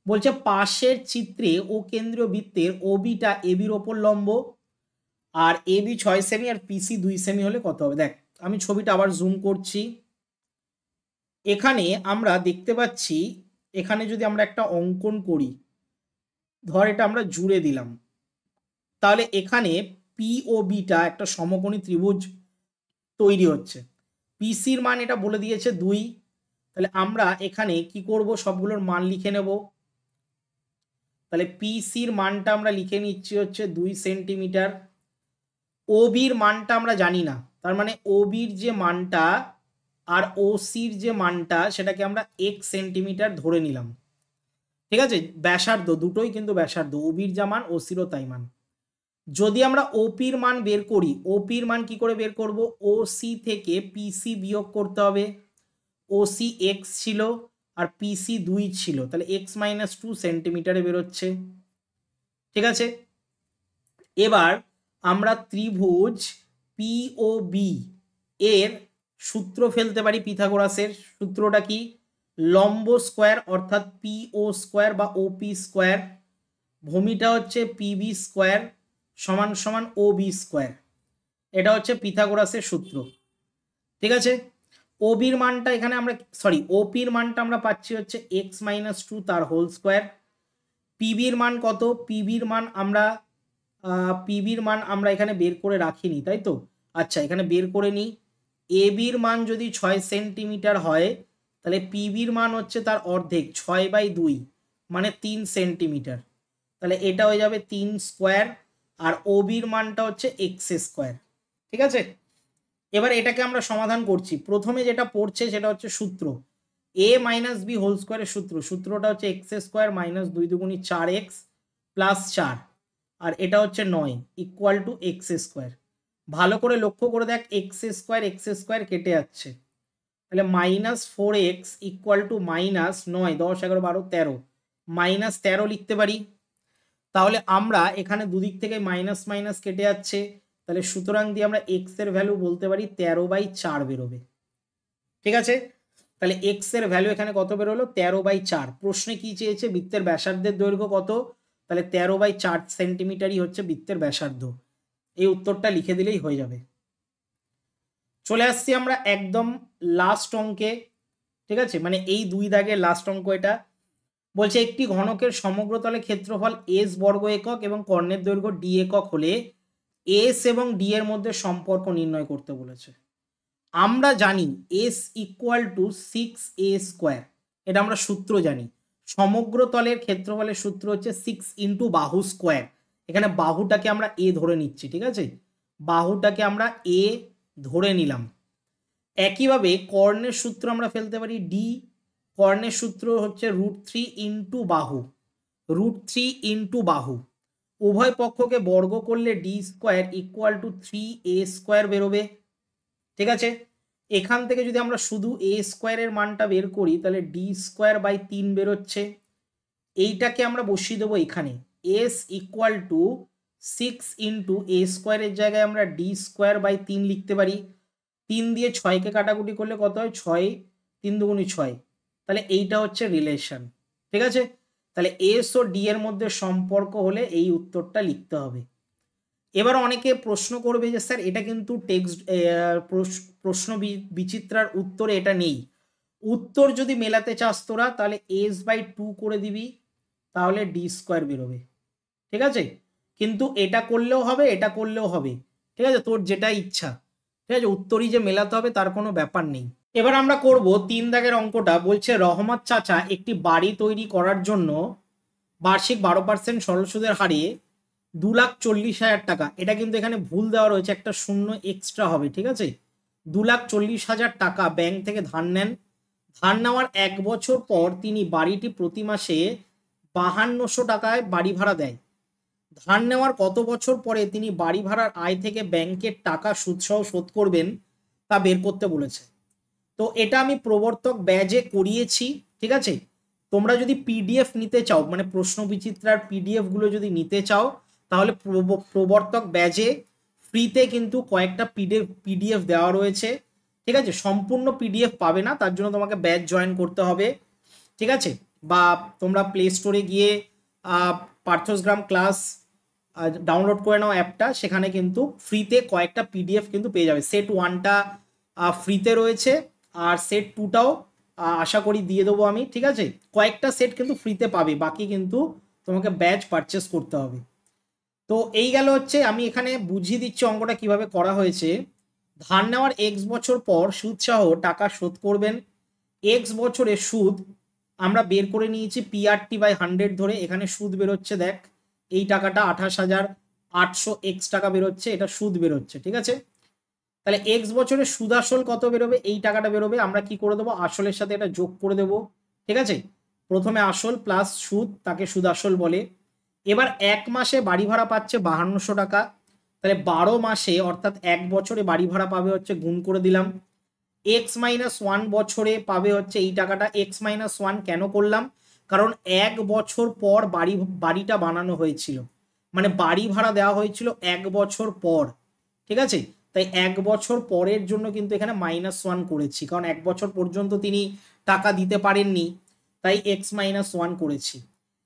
বলছে পাশের চিত্রে ও কেন্দ্রীয় বৃত্তের ওবিটা এবির ওপর লম্ব, আর এবি 6 সেমি আর পিসি 2 সেমি হলে কত হবে? দেখ, আমি ছবিটা আবার জুম করছি। এখানে আমরা দেখতে পাচ্ছি, এখানে যদি আমরা একটা অঙ্কন করি, ধর এটা আমরা জুড়ে দিলাম, তাহলে এখানে পি ও বিটা একটা সমকোণী ত্রিভুজ তৈরি হচ্ছে। পিসির মান এটা বলে দিয়েছে 2, তাহলে আমরা এখানে কি করব? সবগুলোর মান লিখে নেব। তাহলে পিসির মানটা আমরা লিখে নিচ্ছি হচ্ছে 2 সেন্টিমিটার। ওবির মানটা আমরা জানি না, তার মানে ওবির যে মানটা আর ওসির যে মানটা সেটাকে আমরা 1 সেন্টিমিটার ধরে নিলাম, ঠিক আছে। ব্যাসার্ধ দুটোই কিন্তু ব্যাসার্ধ, ওবির যা মান ওসিরও তাই মান। যদি আমরা ওপির মান বের করি, ওপির মান কি করে বের করব? ওসি থেকে পিসি বিয়োগ করতে হবে। ওসি এক্স ছিল আর পিসি 2 ছিল, তাহলে এক্স মাইনাস 2 সেন্টিমিটারে বেরোচ্ছে, ঠিক আছে। এবার আমরা ত্রিভুজ পিওবি এর সূত্র ফেলতে পারি, পিথাগোরাসের সূত্রটা কি? লম্ব স্কোয়ার অর্থাৎ পিও স্কোয়ার বা ওপি স্কোয়ার, ভূমিটা হচ্ছে পিবি স্কোয়ার সমান সমান ওবি স্কোয়ার। এটা হচ্ছে পিথাগোরাসের সূত্র। ঠিক আছে, ওবির মানটা এখানে আমরা ওপির মানটা আমরা পাচ্ছি হচ্ছে এক্স মাইনাস টু তার হোল স্কোয়ার। পিবির মান কত? পিবির মান আমরা এখানে বের করে রাখিনি, তাই তো? আচ্ছা, এখানে বের করে নিই। এবির মান যদি 6 সেন্টিমিটার হয়, তাহলে পিবির মান হচ্ছে তার অর্ধেক, 6/2 মানে 3 সেন্টিমিটার। তাহলে এটা হয়ে যাবে 3 স্কোয়ার, আর ওবির মানটা হচ্ছে এক্স স্কোয়ার। ঠিক আছে, এবার এটাকে আমরা সমাধান করছি। প্রথমে যেটা পড়ছে সেটা হচ্ছে সূত্র এ মাইনাস বি হোল স্কোয়ারের সূত্রটা হচ্ছে x square minus 2 দুগুণি 4x plus 4, আর এটা হচ্ছে 9 ইকুয়াল টু এক্স স্কোয়ার। ভালো করে লক্ষ্য করে দেখ, এক্স স্কোয়ার কেটে যাচ্ছে, তাহলে -4x ইকুয়াল টু মাইনাস 9, 10, 11, 12, 13, -13 লিখতে পারি। তাহলে আমরা এখানে দুদিক থেকে মাইনাস মাইনাস কেটে যাচ্ছে, তাহলে সুতরাং দিয়ে আমরা এক্স এর ভ্যালু বলতে পারি 13/4 বেরোবে। ঠিক আছে, তাহলে এক্স এর ভ্যালু এখানে কত বেরোলো? 13/4। প্রশ্নে কি চেয়েছে? বৃত্তের ব্যাসার্ধের দৈর্ঘ্য কত? তাহলে 13/4 সেন্টিমিটারই হচ্ছে বৃত্তের ব্যাসার্ধ। এই উত্তরটা লিখে দিলেই হয়ে যাবে। চলে আসছি আমরা একদম লাস্ট অঙ্কে। ঠিক আছে, মানে এই 2 দাগের লাস্ট অঙ্ক এটা। বলছে একটি ঘনকের সমগ্রতলে ক্ষেত্রফল এস বর্গ একক এবং কর্ণের দৈর্ঘ্য ডি একক হলে এস এবং ডি এর মধ্যে সম্পর্ক নির্ণয় করতে বলেছে। আমরা জানি S equal to 6a square, এটা আমরা সূত্র জানি। সমগ্র তলের ক্ষেত্রফলের সূত্র হচ্ছে 6 ইন্টু বাহু স্কোয়ার। এখানে বাহুটাকে আমরা এ ধরে নিচ্ছি। ঠিক আছে, বাহুটাকে আমরা এ ধরে নিলাম। একইভাবে কর্ণের সূত্র আমরা ফেলতে পারি ডি। কর্ণের সূত্র হচ্ছে √3 ইন্টু বাহু, √3 ইন্টু বাহু। উভয় পক্ষকে বর্গ করলে D square equal two 3a square বেরোবে। ঠিক আছে, এখান থেকে যদি আমরা শুধু এ স্কোয়ারের মানটা বের করি, তাহলে ডি স্কোয়ার বাই 3 বেরোচ্ছে। এইটাকে আমরা বসিয়ে দেবো এখানে, এস ইকুয়াল টু 6 ইন্টু এ স্কোয়ারের জায়গায় আমরা ডি স্কোয়ার বাই 3 লিখতে পারি। 3 দিয়ে 6কে কাটাকুটি করলে কত হয়? 6, 3 দুগুণি 6। তাহলে এইটা হচ্ছে রিলেশন। ঠিক আছে, তাহলে এস ও ডি এর মধ্যে সম্পর্ক হলে এই উত্তরটা লিখতে হবে। এবার অনেকে প্রশ্ন করবে যে স্যার এটা কিন্তু টেক্সট প্রশ্ন বিচিত্রার উত্তরে এটা নেই। উত্তর যদি মেলাতে চাস তোরা, তাহলে s/2 করে দিবি, তাহলে ডি স্কোয়ার বেরোবে। ঠিক আছে, কিন্তু এটা করলেও হবে, এটা করলেও হবে। ঠিক আছে, তোর যেটা ইচ্ছা। ঠিক আছে, উত্তরই যে মেলাতে হবে তার কোনো ব্যাপার নেই। এবার আমরা করব 3 দাগের অঙ্কটা। বলছে রহমত চাচা একটি বাড়ি তৈরি করার জন্য বার্ষিক 12% সরল সুদের হারে 2,40,000 টাকা, এটা কিন্তু এখানে ভুল দেওয়া রয়েছে, একটা শূন্য এক্সট্রা হবে। ঠিক আছে, 2,40,000 টাকা ব্যাংক থেকে ধার নেন। ধার নেওয়ার 1 বছর পর তিনি বাড়িটি প্রতি মাসে 5200 টাকায় বাড়ি ভাড়া দেয়। ধার নেওয়ার কত বছর পরে তিনি বাড়ি ভাড়ার আয় থেকে ব্যাংকের টাকা সুদসহ শোধ করবেন তা বের করতে বলেছে। তো এটা আমি প্রবর্তক ব্যাজে করিয়েছি। ঠিক আছে, তোমরা যদি পিডিএফ নিতে চাও, মানে প্রশ্ন বিচিত্রার পিডিএফ গুলো যদি নিতে চাও, তাহলে প্রবর্তক ব্যাজে ফ্রিতে কিন্তু কয়েকটা পিডিএফ দেওয়া রয়েছে। ঠিক আছে, সম্পূর্ণ পিডিএফ পাবে না, তার জন্য তোমাকে ব্যাচ জয়েন করতে হবে। ঠিক আছে, বা তোমরা প্লে স্টোরে গিয়ে পার্থসগ্রাম ক্লাস ডাউনলোড করে নাও অ্যাপটা, সেখানে কিন্তু ফ্রিতে কয়েকটা পিডিএফ কিন্তু পেয়ে যাবে। সেট 1টা ফ্রিতে রয়েছে, আর সেট 2টাও আশা করি দিয়ে দেবো আমি। ঠিক আছে, কয়েকটা সেট কিন্তু ফ্রিতে পাবে, বাকি কিন্তু তোমাকে ব্যাচ পারচেস করতে হবে। তো এই গেল হচ্ছে, আমি এখানে বুঝিয়ে দিচ্ছি অঙ্কটা কিভাবে করা হয়েছে। ধার নেওয়ার এক্স বছর পর সুদসহ টাকা শোধ করবেন। এক্স বছরের সুদ আমরা বের করে নিয়েছি PRT/100 ধরে। এখানে সুদ বেরোচ্ছে, দেখ এই টাকাটা 28,800 টাকা বেরোচ্ছে, এটা সুদ বেরোচ্ছে। ঠিক আছে, তাহলে এক্স বছরের সুদ আসল কত বেরোবে? এই টাকাটা বেরোবে। আমরা কি করে দেবো? আসলের সাথে এটা যোগ করে দেবো। ঠিক আছে, প্রথমে আসল প্লাস সুদ, তাকে সুদ আসল বলে। এবার 1 মাসে বাড়ি ভাড়া পাচ্ছে 5200 টাকা, তাহলে 12 মাসে অর্থাৎ 1 বছরে বাড়ি ভাড়া পাবে হচ্ছে, গুণ করে দিলাম, x-1 বছরে পাবে হচ্ছে এই টাকাটা। x-1 কেন করলাম? কারণ 1 বছর পর বাড়িটা বানানো হয়েছিল, মানে বাড়ি ভাড়া দেওয়া হয়েছিল 1 বছর পর। ঠিক আছে, তাই 1 বছর পরের জন্য কিন্তু এখানে -1 করেছি, কারণ 1 বছর পর্যন্ত তিনি টাকা দিতে পারেননি, তাই x-1 করেছি।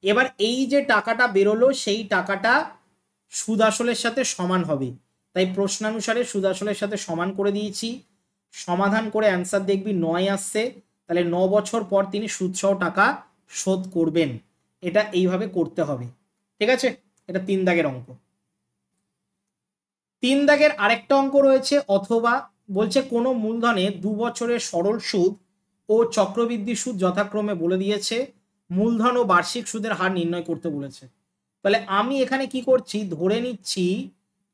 এবার এই যে টাকাটা বেরোলো সেই টাকাটা সুদ আসলের সাথে সমান হবে, তাই প্রশ্নানুসারে সুদ আসলের সাথে সমান করে দিয়েছি। সমাধান করে অ্যান্সার দেখবি 9 আসছে, তাহলে 9 বছর পর তিনি সুদসহ টাকা শোধ করবেন। এটা এইভাবে করতে হবে, ঠিক আছে? এটা 3 দাগের অঙ্ক। 3 দাগের আরেকটা অঙ্ক রয়েছে, অথবা বলছে কোনো মূলধনে 2 বছরের সরল সুদ ও চক্রবৃদ্ধি সুদ যথাক্রমে বলে দিয়েছে, মূলধন ও বার্ষিক সুদের হার নির্ণয় করতে বলেছে। তাহলে আমি এখানে কি করছি, ধরে নিচ্ছি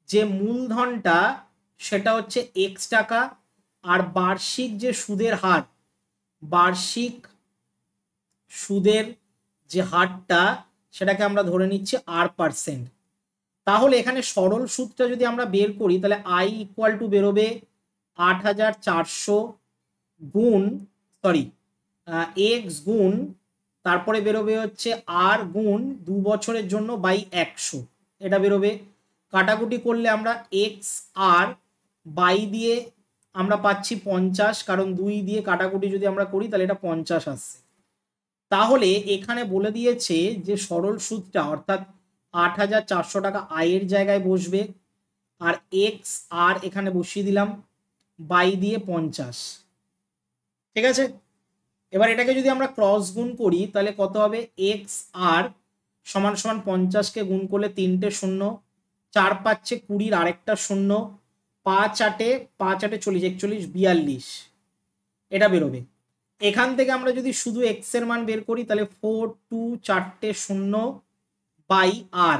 যে মূলধনটা সেটা হচ্ছে x টাকা, আর বার্ষিক যে সুদের হার, বার্ষিক সুদের যে হারটা সেটাকে আমরা ধরে নিচ্ছি r%। তাহলে এখানে সরল সুদটা যদি আমরা বের করি, তাহলে i ইকুয়াল টু বেরোবে 8400 গুণ x গুণ, তারপরে বেরোবে হচ্ছে r গুণ 2 বছরের জন্য বাই 100, এটা বেরোবে। কাটাকুটি করলে আমরা x r বাই দিয়ে আমরা পাচ্ছি 50, কারণ 2 দিয়ে কাটাকুটি যদি আমরা করি তাহলে এটা 50 আসছে। তাহলে এখানে বলে দিয়েছে যে সরল সুদটা অর্থাৎ 8400 টাকা আয়ের জায়গায় বসবে, আর এক্স আর এখানে বসিয়ে দিলাম বাই দিয়ে 50, ঠিক আছে? এবার এটাকে যদি আমরা ক্রস গুণ করি তাহলে কত হবে, এক্স আর সমান সমান 50কে গুণ করলে 3টে শূন্য, 4 পাচ্ছে 20, আরেকটা শূন্য, 5 8 40, 41 42, এটা বেরোবে। এখান থেকে আমরা যদি শুধু এক্স এর মান বের করি তাহলে 4 2 4টে শূন্য বাই আর,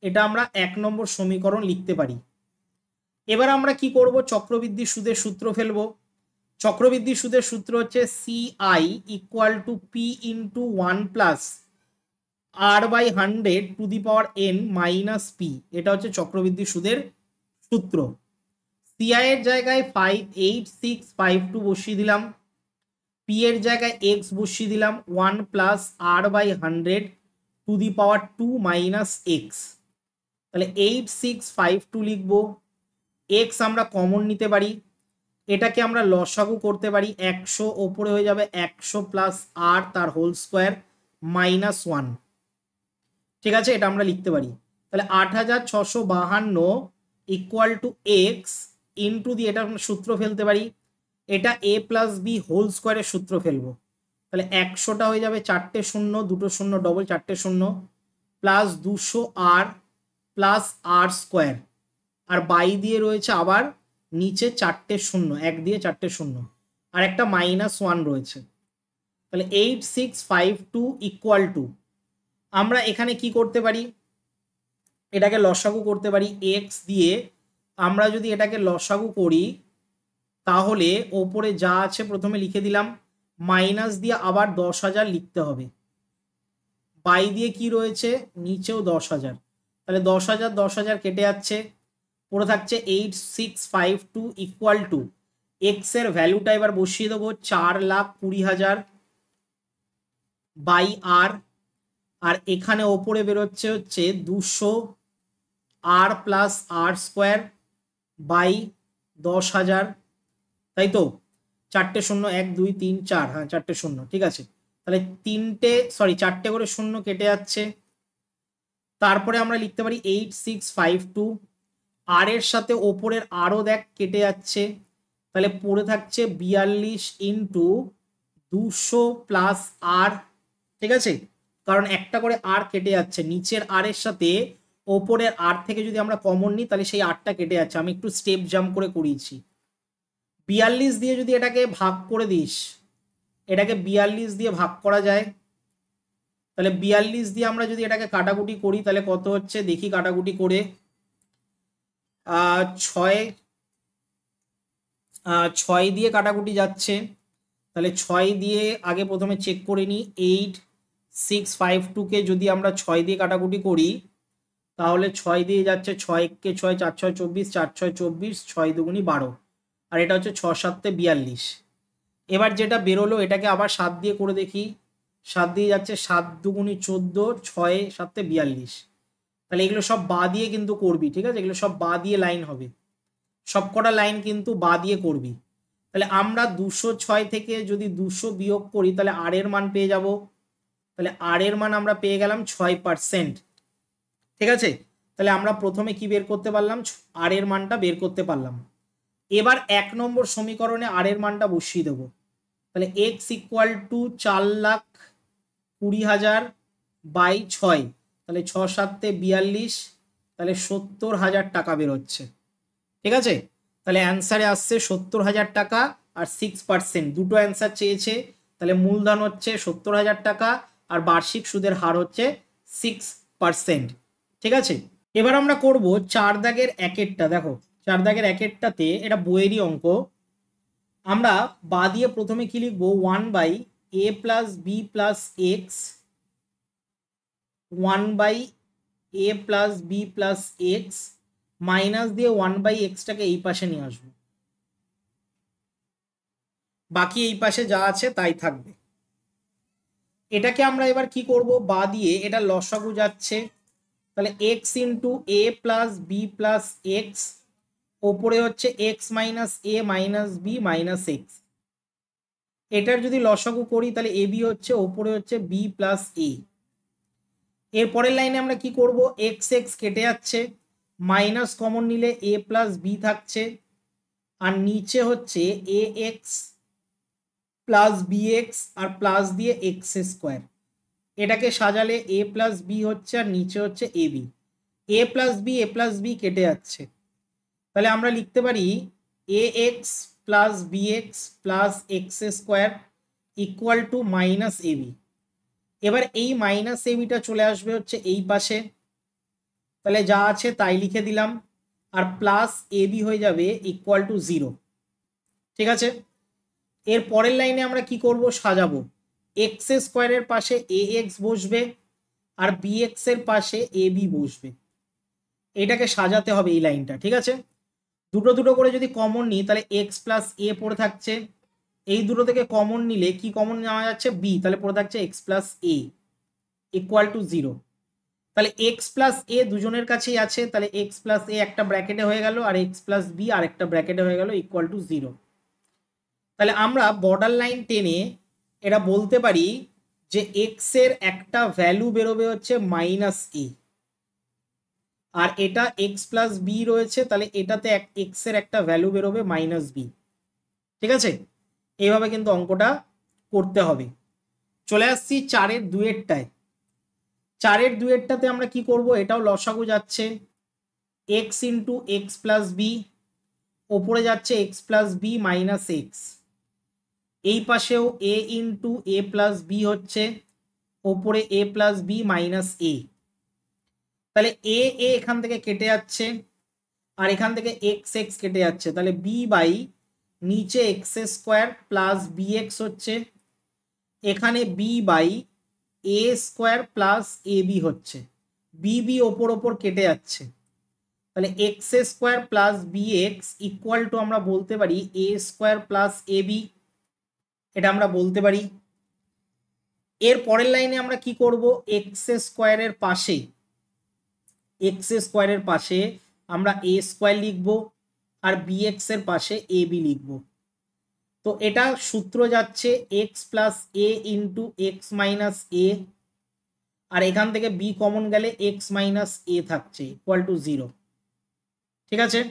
এটা আমরা 1 নম্বর সমীকরণ লিখতে পারি। এবার আমরা কি করব, চক্রবৃদ্ধি সুদের সূত্র ফেলবো। চক্রবৃদ্ধি সুদের সূত্র হচ্ছে CI equal to P into 1 plus r/100 two the power n minus P, এটা হচ্ছে চক্রবৃদ্ধি সুদের সূত্র। CI এর জায়গায় 58652 বসিয়ে দিলাম, পি এর জায়গায় x বসিয়ে দিলাম 1 plus r/100 two the power 2 minus x, তাহলে 8652 লিখবো। x আমরা কমন নিতে পারি, এটাকে আমরা লসাগু করতে পারি, 100 ওপরে হয়ে যাবে 100 প্লাস আর তার হোল স্কোয়ার মাইনাস 1, ঠিক আছে? এটা আমরা লিখতে পারি। তাহলে 8652 ইকুয়াল টু এক্স ইন্টু দিয়ে এটা আমরা সূত্র ফেলতে পারি, এটা a প্লাস বি হোল স্কোয়ারের সূত্র ফেলবো, তাহলে 100টা হয়ে যাবে 4টে শূন্য, 2টো শূন্য ডবল 4টে শূন্য, প্লাস 200 আর plus R square, R by দিয়ে রয়েছে আবার নিচে 4টে শূন্য, 1 দিয়ে 4টে শূন্য, আর একটা -1 রয়েছে। তাহলে 8652 ইকুয়াল টু, আমরা এখানে কি করতে পারি, এটাকে লসাগু করতে পারি x দিয়ে। আমরা যদি এটাকে লসাগু করি তাহলে ওপরে যা আছে প্রথমে লিখে দিলাম, মাইনাস দিয়ে আবার 10,000 লিখতে হবে, বাই দিয়ে কি রয়েছে নিচেও 10,000, তাহলে 10,000 10,000 কেটে যাচ্ছে, পড়ে থাকছে 8652 ইকুয়াল টু এক্স এর ভ্যালুটা এবার বসিয়ে দেবো 4,20,000 বাই আর, আর এখানে ওপরে বেরোচ্ছে হচ্ছে 200 আর প্লাস আর স্কোয়ার বাই 10,000, তাই তো? 4টে শূন্য, 1 2 3 4, হ্যাঁ 4টে শূন্য, ঠিক আছে। তাহলে 4টে করে শূন্য কেটে যাচ্ছে, তারপরে আমরা লিখতে পারি 8652, আর এর সাথে ওপরের আরও দেখ কেটে যাচ্ছে, তাহলে পড়ে থাকছে 42 ইন্টু 200 প্লাস আর, ঠিক আছে? কারণ একটা করে আর কেটে যাচ্ছে, নিচের আর এর সাথে ওপরের আর থেকে যদি আমরা কমন নিই তাহলে সেই আরটা কেটে যাচ্ছে, আমি একটু স্টেপ জাম্প করে করিয়েছি। 42 দিয়ে যদি এটাকে ভাগ করে দিস, এটাকে 42 দিয়ে ভাগ করা যায়, তাহলে 42 দিয়ে আমরা যদি এটাকে কাটাকুটি করি তাহলে কত হচ্ছে দেখি, কাটাকুটি করে 6 দিয়ে কাটাকুটি যাচ্ছে, তাহলে 6 দিয়ে আগে প্রথমে চেক করে নিই, 8652কে যদি আমরা 6 দিয়ে কাটাকুটি করি তাহলে 6 দিয়ে যাচ্ছে 6 কে 6, 4 6 24, 4 6 24, 6 দুগুণি 12, আর এটা হচ্ছে 6 7 42। এবার যেটা বেরোলো এটাকে আবার 7 দিয়ে করে দেখি, 7 দিয়ে যাচ্ছে 7 দুগুণি 14, 6 7 42, তাহলে এগুলো সব বা দিয়ে কিন্তু করবি, ঠিক আছে? এগুলো সব বা দিয়ে লাইন হবে, সবকটা লাইন কিন্তু বা দিয়ে করবি। তাহলে আমরা 206 থেকে যদি 200 বিয়োগ করি তাহলে আর এর মান পেয়ে যাব। তাহলে আর এর মান আমরা পেয়ে গেলাম 6%। ঠিক আছে, তাহলে আমরা প্রথমে কি বের করতে পারলাম, আর এর মানটা বের করতে পারলাম। এবার 1 নম্বর সমীকরণে আর এর মানটা বসিয়ে দেবো। তাহলে এক্স ইকুয়াল টু 4,20,000 বাই 6, তাহলে 6 7 42, তাহলে 70,000 টাকা বেরোচ্ছে। ঠিক আছে, তাহলে অ্যান্সারে আসছে 70,000 টাকা আর 6%, দুটো অ্যান্সার চেয়েছে। তাহলে মূলধন হচ্ছে 70,000 টাকা আর বার্ষিক সুদের হার হচ্ছে 6%। ঠিক আছে, এবার আমরা করব 4 দাগের একেরটা। দেখো 4 দাগের একেরটাতে এটা বইয়েরই অঙ্ক। আমরা বা দিয়ে প্রথমে কি লিখবো, 1/a plus B plus X, 1/a plus B plus X, minus দিয়ে 1/x-টাকে এই পাশে নিয়ে আসবো, বাকি এই পাশে যা আছে তাই থাকবে। এটাকে আমরা এবার কি করব, বা দিয়ে এটা লসাগু যাচ্ছে, তাহলে x into A plus B plus x, ওপরে হচ্ছে এক্স মাইনাস এ মাইনাস বি মাইনাস এক্স। এটার যদি লসাগু করি তাহলে এ বি হচ্ছে, ওপরে হচ্ছে বি প্লাস এ। এর পরের লাইনে আমরা কি করব, এক্স এক্স কেটে যাচ্ছে, মাইনাস কমন নিলে এ প্লাস বি থাকছে, আর নিচে হচ্ছে a x plus B x আর প্লাস দিয়ে এক্স স্কোয়ার। এটাকে সাজালে এ প্লাস বি হচ্ছে আর নিচে হচ্ছে a b. A plus b কেটে যাচ্ছে, তাহলে আমরা লিখতে পারি a x plus B x plus x square equal to minus a b. এবার এই মাইনাস এ বিটা চলে আসবে হচ্ছে এই পাশে, তাহলে যা আছে তাই লিখে দিলাম, আর প্লাস এ বি হয়ে যাবে ইকুয়াল টু 0। ঠিক আছে, এর পরের লাইনে আমরা কি করব, সাজাবো, এক্স স্কোয়ারের পাশে এ এক্স বসবে আর বি এক্স এর পাশে এ বি বসবে। এটাকে সাজাতে হবে এই লাইনটা। ঠিক আছে, দুটো দুটো করে যদি কমন নিই তাহলে এক্স প্লাস এ পড়ে থাকছে, এই দুটো থেকে কমন নিলে কি কমন নেওয়া যাচ্ছে, বি, তাহলে পড়ে থাকছে x plus A equal to 0। তাহলে এক্স প্লাস এ দুজনের কাছেই আছে, তাহলে এক্স প্লাস এ একটা ব্র্যাকেটে হয়ে গেল আর এক্স প্লাস বি আর একটা ব্র্যাকেটে হয়ে গেল ইকুয়াল টু 0। তাহলে আমরা বর্ডার লাইন টেনে এটা বলতে পারি যে এক্স এর একটা ভ্যালু বেরোবে হচ্ছে মাইনাস এ, আর এটা এক্স প্লাস বি রয়েছে, তাহলে এটাতে এক্স এর একটা ভ্যালু বেরোবে মাইনাস বি। ঠিক আছে, এইভাবে কিন্তু অঙ্কটা করতে হবে। চলে আসছি 4-এর 2-এরটায়। 4-এর 2-এরটাতে আমরা কি করব, এটাও লসাগু যাচ্ছে, X into X plus B, ওপরে যাচ্ছে X plus B minus X, এই পাশেও A into A plus B হচ্ছে, ওপরে A plus B minus A. তাহলে এ এ এখান থেকে কেটে যাচ্ছে আর এখান থেকে এক্স এক্স কেটে যাচ্ছে, তাহলে বি বাই নিচে X square plus B X হচ্ছে, এখানে B by A square plus A B হচ্ছে, বি বি ওপর ওপর কেটে যাচ্ছে, তাহলে X square plus B X equal to আমরা বলতে পারি A square plus A B, এটা আমরা বলতে পারি। এর পরের লাইনে আমরা কি করব, এক্স স্কোয়ারের পাশে আমরা এ স্কোয়ার লিখব আর বি এক্স এর পাশে এ বি লিখব। তো এটা সূত্র যাচ্ছে এক্স প্লাস এ ইন্টু এক্স মাইনাস এ, আর এখান থেকে বি কমন গেলে এক্স মাইনাস এ থাকছে ইকুয়াল টু 0। ঠিক আছে,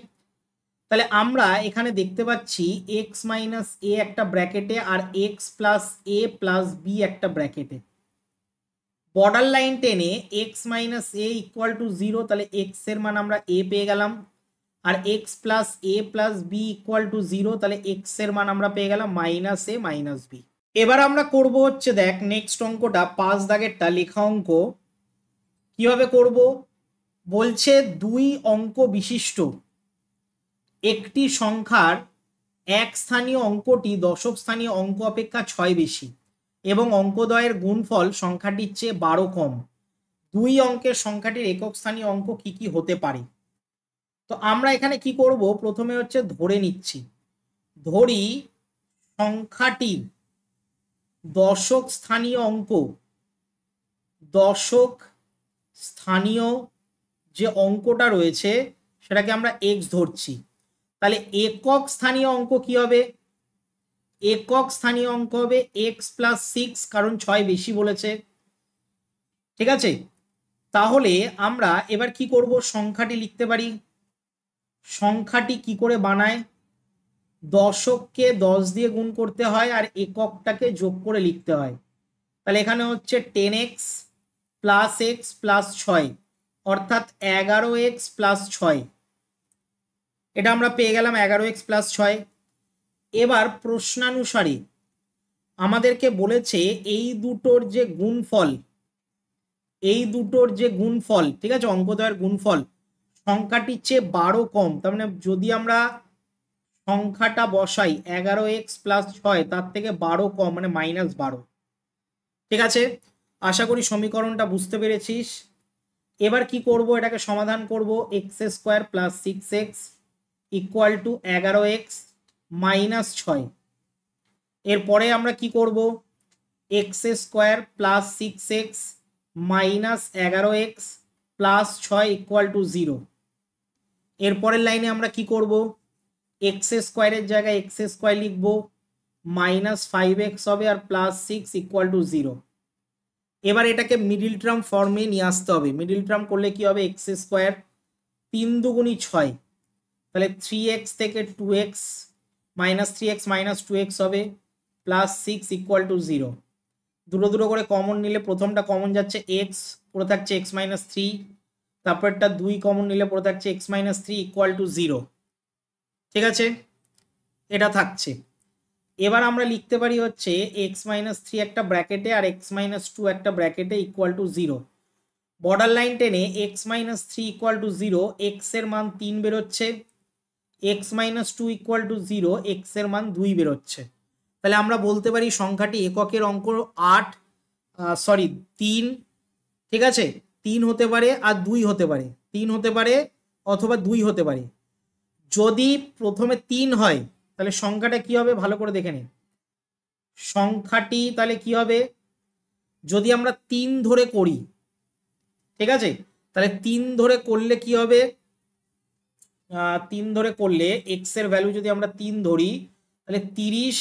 তাহলে আমরা এখানে দেখতে পাচ্ছি এক্স মাইনাস এ একটা ব্র্যাকেটে আর x plus a plus b একটা ব্র্যাকেটে। বর্ডার লাইন টেনে x minus a equal to 0, তাহলে এক্স এর মান আমরা এ পেয়ে গেলাম, আর x plus a plus b equal to 0, তাহলে এক্স এর মান আমরা পেয়ে গেলাম মাইনাস এ মাইনাস বি। এবার আমরা করব হচ্ছে, দেখ নেক্সট অঙ্কটা 5 দাগেরটা লেখা অঙ্ক। কিভাবে করব, বলছে 2 অঙ্ক বিশিষ্ট একটি সংখ্যার এক স্থানীয় অঙ্কটি দশক স্থানীয় অঙ্ক অপেক্ষা 6 বেশি এবং অঙ্কদ্বয়ের গুণফল সংখ্যাটির চেয়ে 12 কম। 2 অঙ্কের সংখ্যাটির একক স্থানীয় অঙ্ক কি কি হতে পারে। তো আমরা এখানে কি করব, প্রথমে হচ্ছে ধরে নিচ্ছি, ধরি সংখ্যাটির দশক স্থানীয় অঙ্ক, দশক স্থানীয় যে অঙ্কটা রয়েছে সেটাকে আমরা এক্স ধরছি। তাহলে একক স্থানীয় অঙ্ক কি হবে? একক স্থানীয় অঙ্ক হবে এক্স প্লাস 6, কারণ 6 বেশি বলেছে। ঠিক আছে, তাহলে আমরা এবার কি করব, সংখ্যাটি লিখতে পারি। সংখ্যাটি কি করে বানায়? দশককে 10 দিয়ে গুণ করতে হয় আর এককটাকে যোগ করে লিখতে হয়। তাহলে এখানে হচ্ছে 10x প্লাস এক্স প্লাস 6, অর্থাৎ 11x প্লাস 6। এটা আমরা পেয়ে গেলাম 11x প্লাস 6। এবার প্রশ্নানুসারে আমাদেরকে বলেছে এই দুটোর যে গুণফল, ঠিক আছে, অঙ্কদ্বয়ের গুণফল সংখ্যাটির চেয়ে 12 কম। তার মানে যদি আমরা সংখ্যাটা বসাই 11x প্লাস 6, তার থেকে 12 কম, মানে -12। ঠিক আছে, আশা করি সমীকরণটা বুঝতে পেরেছিস। এবার কি করব, এটাকে সমাধান করব। X square plus 6x equal to 11x minus 6। এরপরে আমরা কি করব, x square plus 6x minus 11x plus 6 equal to 0। এরপরের লাইনে আমরা কি করব, এক্স স্কোয়ারের জায়গায় এক্স স্কোয়ার লিখবো, মাইনাস 5x হবে আর প্লাস 6 ইকুয়াল টু 0। এবার এটাকে মিডিল টার্ম ফর্মে নিয়ে আসতে হবে। মিডিল টার্ম করলে কি হবে, এক্স স্কোয়ার 3 দুগুণি 6, তাহলে 3x থেকে 2x minus 3x minus 2x হবে, প্লাস 6 ইকুয়াল টু 0। দুটো দুটো করে কমন নিলে প্রথমটা কমন যাচ্ছে x, পড়ে থাকছে x মাইনাস 3, তারপরটা 2 কমন নিলে পড়ে থাকছে x মাইনাস 3 ইকুয়াল টু 0। ঠিক আছে, এটা থাকছে। এবার আমরা লিখতে পারি হচ্ছে x মাইনাস 3 একটা ব্র্যাকেটে আর x মাইনাস 2 একটা ব্র্যাকেটে ইকুয়াল টু 0। বর্ডার লাইন টেনে x minus 3 equal to 0, x এর মান 3 বেরোচ্ছে, x minus 2 equal to 0, x এর মান 2 বেরোচ্ছে। তাহলে আমরা বলতে পারি সংখ্যাটি এককের অঙ্ক 3। ঠিক আছে, 3 হতে পারে আর 2 হতে পারে, 3 হতে পারে অথবা 2 হতে পারে। যদি প্রথমে 3 হয় তাহলে সংখ্যাটা কি হবে ভালো করে দেখে নিন। সংখ্যাটি তাহলে কি হবে, যদি আমরা 3 ধরে করি, ঠিক আছে, তাহলে 3 ধরে করলে কি হবে, 3 ধরে করলে এক্স এর ভ্যালু যদি আমরা 3 ধরি তাহলে 30,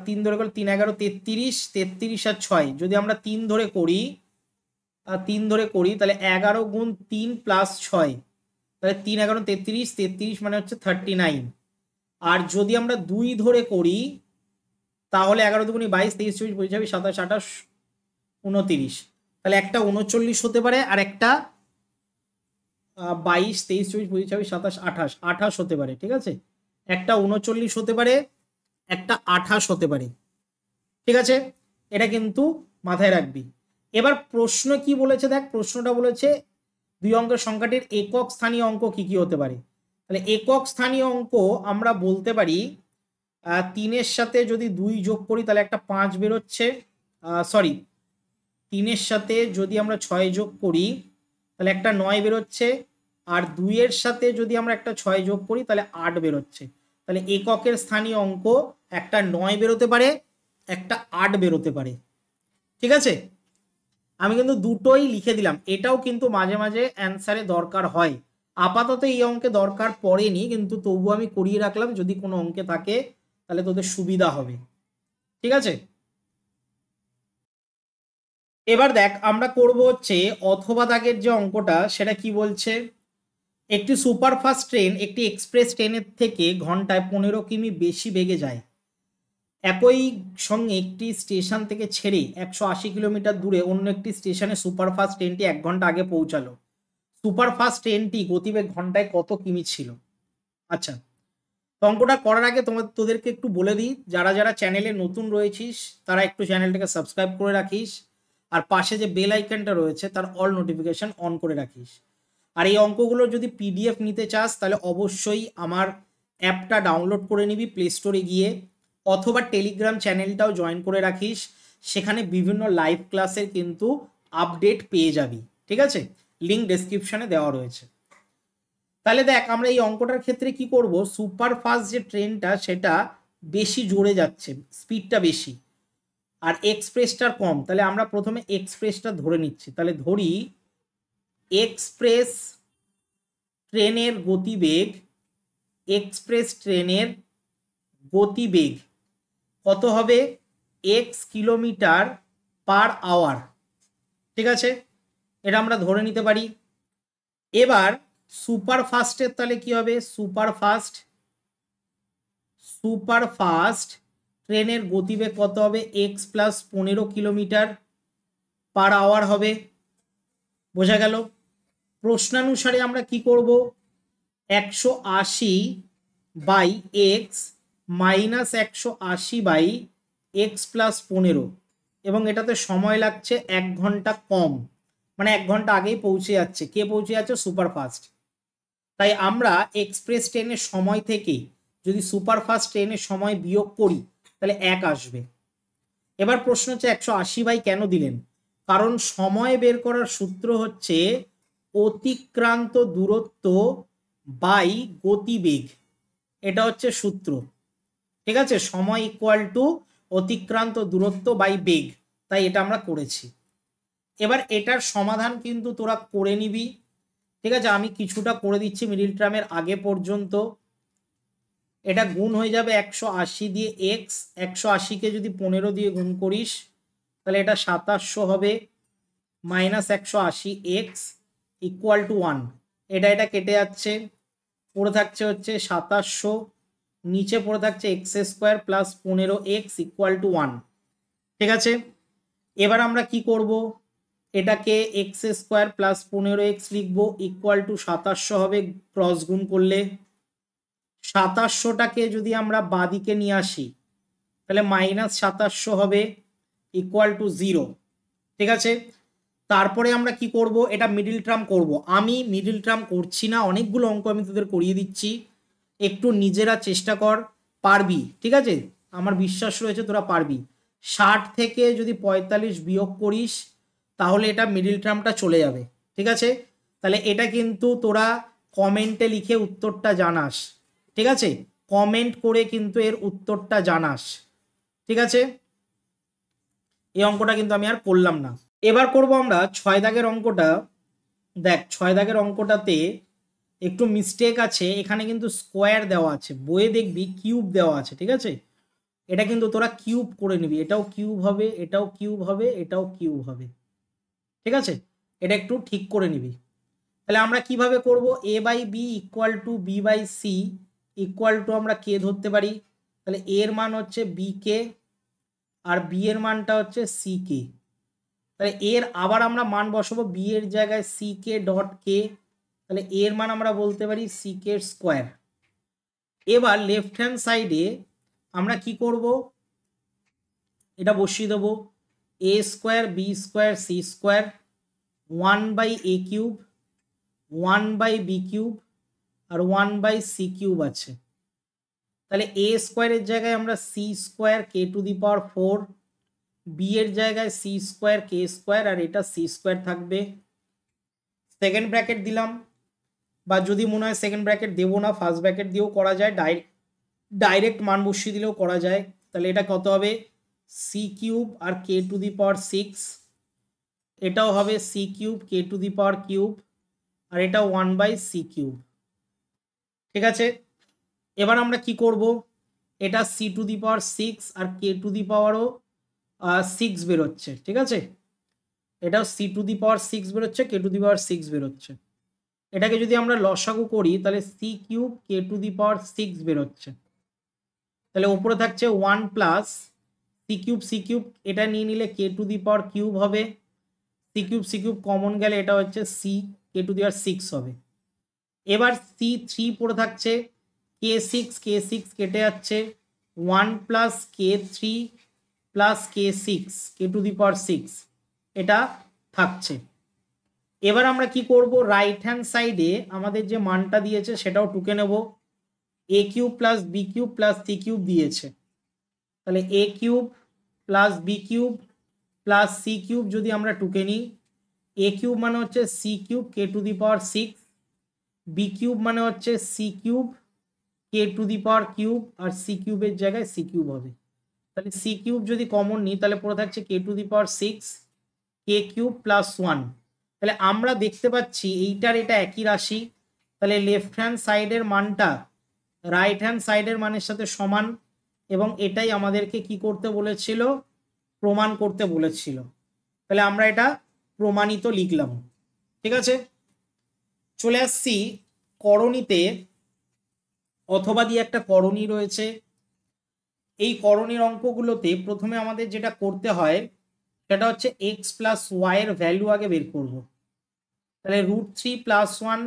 3 ধরে করলে 3 11 33, 33 আর 6 যদি আমরা 3 ধরে করি, তাহলে 11 গুণ 3 প্লাস 6, তাহলে 3 11 33, 33 মানে হচ্ছে 39। আর যদি আমরা 2 ধরে করি তাহলে 11 দুগুণি 22, 23 24 25 27 28 29, তাহলে একটা 39 হতে পারে আর একটা 22 23 24 25 26 27 28 28 হতে পারে। ঠিক আছে, একটা 39 হতে পারে, একটা 28 হতে পারে। ঠিক আছে, এটা কিন্তু মাথায় রাখবি। এবার প্রশ্ন কি বলেছে দেখ, প্রশ্নটা বলেছে 2 অঙ্কের সংখ্যাটির একক স্থানীয় অঙ্ক কি কি হতে পারে। তাহলে একক স্থানীয় অঙ্ক আমরা বলতে পারি 3-এর সাথে যদি 2 যোগ করি তাহলে একটা 5 বেরোচ্ছে, 3-এর সাথে যদি আমরা 6 যোগ করি তাহলে একটা 9 বেরোচ্ছে, আর 2-এর সাথে যদি আমরা একটা 6 যোগ করি তাহলে 8 বেরোচ্ছে। তাহলে এককের স্থানীয় অঙ্ক একটা 9 বেরোতে পারে, একটা 8 বেরোতে পারে। ঠিক আছে, আমি কিন্তু দুটোই লিখে দিলাম, এটাও কিন্তু মাঝে মাঝে অ্যান্সারে দরকার হয়। আপাতত এই অঙ্কে দরকার পড়েনি, কিন্তু তবু আমি করিয়ে রাখলাম, যদি কোনো অঙ্কে থাকে তাহলে তোদের সুবিধা হবে। ঠিক আছে, এবার দেখ আমরা করব হচ্ছে অথবা দাগের যে অঙ্কটা, সেটা কি বলছে, একটি সুপারফাস্ট ট্রেন একটি এক্সপ্রেস ট্রেনের থেকে ঘন্টায় 15 কিমি বেশি বেগে যায়। একই সঙ্গে একটি স্টেশন থেকে ছেড়ে 180 কিলোমিটার দূরে অন্য একটি স্টেশনে সুপারফাস্ট ট্রেনটি 1 ঘন্টা আগে পৌঁছালো। সুপারফাস্ট ট্রেনটি গতিবেগ ঘন্টায় কত কিমি ছিল? আচ্ছা, অঙ্কটা করার আগে তোদেরকে একটু বলে দিই, যারা যারা চ্যানেলে নতুন রয়েছিস তারা একটু চ্যানেলটাকে সাবস্ক্রাইব করে রাখিস, আর পাশে যে বেল আইকনটা রয়েছে তার অল নোটিফিকেশন অন করে রাখিস। আর এই অঙ্কগুলো যদি পিডিএফ নিতে চাস তাহলে অবশ্যই আমার অ্যাপটা ডাউনলোড করে নিবি প্লে স্টোরে গিয়ে, অথবা টেলিগ্রাম চ্যানেলটাও জয়েন করে রাখিস, সেখানে বিভিন্ন লাইভ ক্লাসের কিন্তু আপডেট পেয়ে যাবি। ঠিক আছে, লিঙ্ক ডেসক্রিপশনে দেওয়া রয়েছে। তাহলে দেখ আমরা এই অঙ্কটার ক্ষেত্রে কি করব, সুপারফাস্ট যে ট্রেনটা সেটা বেশি জোরে যাচ্ছে, স্পিডটা বেশি, আর এক্সপ্রেসটার কম। তাহলে আমরা প্রথমে এক্সপ্রেসটা ধরে নিচ্ছি। তাহলে ধরি এক্সপ্রেস ট্রেনের গতিবেগ এক্সপ্রেস ট্রেনের গতিবেগ কত হবে, এক্স কিলোমিটার পার আওয়ার। ঠিক আছে, এটা আমরা ধরে নিতে পারি। এবার সুপার ফাস্টের তাহলে কি হবে, সুপার ফাস্ট ট্রেনের গতিবেগ কত হবে, X plus 15 kilometre per hour হবে। বোঝা গেল। প্রশ্নানুসারে আমরা কি করব, 180 by X minus 180 by X plus 15, এবং এটাতে সময় লাগছে 1 ঘন্টা কম, মানে 1 ঘন্টা আগেই পৌঁছে যাচ্ছে। কে পৌঁছে যাচ্ছে, সুপারফাস্ট। তাই আমরা এক্সপ্রেস ট্রেনের সময় থেকে যদি সুপারফাস্ট ট্রেনের সময় বিয়োগ করি তাহলে 1 আসবে। এবার প্রশ্ন হচ্ছে 180 বাই কেন দিলেন, কারণ সময় বের করার সূত্র হচ্ছে অতিক্রান্ত দূরত্ব বাই গতিবেগ, এটা হচ্ছে সূত্র। ঠিক আছে, সময় ইকুয়াল টু অতিক্রান্ত দূরত্ব বাই বেগ, তাই এটা আমরা করেছি। এবার এটার সমাধান কিন্তু তোরা করে নিবি। ঠিক আছে, আমি কিছুটা করে দিচ্ছি মিডিল টার্মের আগে পর্যন্ত। এটা গুণ হয়ে যাবে 180 দিয়ে এক্স, 180কে যদি 15 দিয়ে গুণ করিস তাহলে এটা 2700 হবে, মাইনাস 180 এক্স ইকুয়াল টু 1। এটা কেটে যাচ্ছে, পড়ে থাকছে হচ্ছে 2700, নিচে পড়ে থাকছে x square plus 15 x equal two 1। ঠিক আছে, এবার আমরা কি করব, এটাকে এক্স স্কোয়ার প্লাস 15 এক্স লিখবো, ইকুয়াল টু 2700 হবে ক্রস গুণ করলে। 2700টাকে যদি আমরা বাদিকে নিয়ে আসি তাহলে মাইনাস 2700 হবে ইকুয়াল টু 0। ঠিক আছে, তারপরে আমরা কি করব, এটা মিডিল টার্ম করব। আমি মিডিল টার্ম করছি না, অনেকগুলো অঙ্ক আমি তোদের করিয়ে দিচ্ছি, একটু নিজেরা চেষ্টা কর, পারবি। ঠিক আছে, আমার বিশ্বাস রয়েছে তোরা পারবি। 60 থেকে যদি 45 বিয়োগ করিস তাহলে এটা মিডিল টার্মটা চলে যাবে। ঠিক আছে, তাহলে এটা কিন্তু তোরা কমেন্টে লিখে উত্তরটা জানাস। ঠিক আছে, কমেন্ট করে কিন্তু এর উত্তরটা জানাস। ঠিক আছে, এই অঙ্কটা কিন্তু আমি আর করলাম না। এবার করব আমরা 6 দাগের অঙ্কটা। দেখ 6 দাগের অঙ্কটাতে একটু মিস্টেক আছে, এখানে কিন্তু স্কোয়ার দেওয়া আছে, বইয়ে দেখবি কিউব দেওয়া আছে। ঠিক আছে, এটা কিন্তু তোরা কিউব করে নিবি, এটাও কিউব হবে, এটাও কিউব হবে, এটাও কিউব হবে। ঠিক আছে, এটা একটু ঠিক করে নিবি। তাহলে আমরা কিভাবে করব, a by b equal to b by c equal to আমরা কে ধরতে পারি, তাহলে এর মান হচ্ছে বি কে আর বি এর মানটা হচ্ছে সি কে। তাহলে এর আবার আমরা মান বসাবো, বি এর জায়গায় সি কে ডট কে, তাহলে এর মান আমরা বলতে পারি সি কে স্কোয়ার। এবার লেফট হ্যান্ড সাইডে আমরা কি করব, এটা বসিয়ে দেবো, a square b square c square 1 by a cube 1 by b cube আর 1 বাই সি কিউব আছে। তাহলে এ স্কোয়ারের জায়গায় আমরা c square k to the power 4, b এর জায়গায় সি স্কোয়ার কে স্কোয়ার আর এটা সি স্কোয়ার থাকবে। সেকেন্ড ব্র্যাকেট দিলাম, বা যদি মনে হয় সেকেন্ড ব্র্যাকেট দেবো না, ফার্স্ট ব্র্যাকেট দিয়েও করা যায়, ডাইরেক্ট মান বসিয়ে দিলেও করা যায়। তাহলে এটা কত হবে, সি কিউব আর কে টু দি পাওয়ার 6, এটাও হবে c cube k to the power cube আর এটা 1 বাই সি কিউব। ঠিক আছে, এবার আমরা কি করব, এটা সি টু দি পাওয়ার 6 আর কে টু দি পাওয়ারও 6 বেরোচ্ছে। ঠিক আছে, এটাও সি টু দি পাওয়ার 6 বেরোচ্ছে, কে টু দি পাওয়ার 6 বেরোচ্ছে। এটাকে যদি আমরা লসাগু করি তাহলে c cube k to the power 6 বেরোচ্ছে। তাহলে উপরে থাকছে 1 প্লাস সি কিউব, এটা নিয়ে নিলে কে টু দি পাওয়ার কিউব হবে, সি কিউব কমন গেলে এটা হচ্ছে C K to the power 6 হবে। এবার C3 পড়ে থাকছে, কে6 কেটে যাচ্ছে, 1 প্লাস কে3 প্লাস কে6 কে টু দি পাওয়ার 6 এটা থাকছে। এবার আমরা কি করব, রাইট হ্যান্ড সাইডে আমাদের যে মানটা দিয়েছে সেটাও টুকে নেব, a cube plus b cube plus c cube দিয়েছে। তাহলে a cube plus b cube plus c cube যদি আমরা টুকে নিই, এ কিউব মানে হচ্ছে c cube k to the power 6, b cube মানে হচ্ছে c cube k to the power cube আর সি কিউবের জায়গায় সি কিউব হবে। তাহলে সি কিউব যদি কমন নিই তাহলে পড়ে থাকছে k to the power 6 k cube plus 1। তাহলে আমরা দেখতে পাচ্ছি এইটার এটা একই রাশি, তাহলে লেফট হ্যান্ড সাইডের মানটা রাইট হ্যান্ড সাইডের মানের সাথে সমান, এবং এটাই আমাদেরকে কি করতে বলেছিল, প্রমাণ করতে বলেছিল। তাহলে আমরা এটা প্রমাণিত লিখলাম। ঠিক আছে, চলে আসছি করণীতে। অথবা দিয়ে একটা করণী রয়েছে। এই করণীর অঙ্কগুলোতে প্রথমে আমাদের যেটা করতে হয় সেটা হচ্ছে এক্স প্লাস ওয়াই এর ভ্যালু আগে বের করব। তাহলে √3 + 1,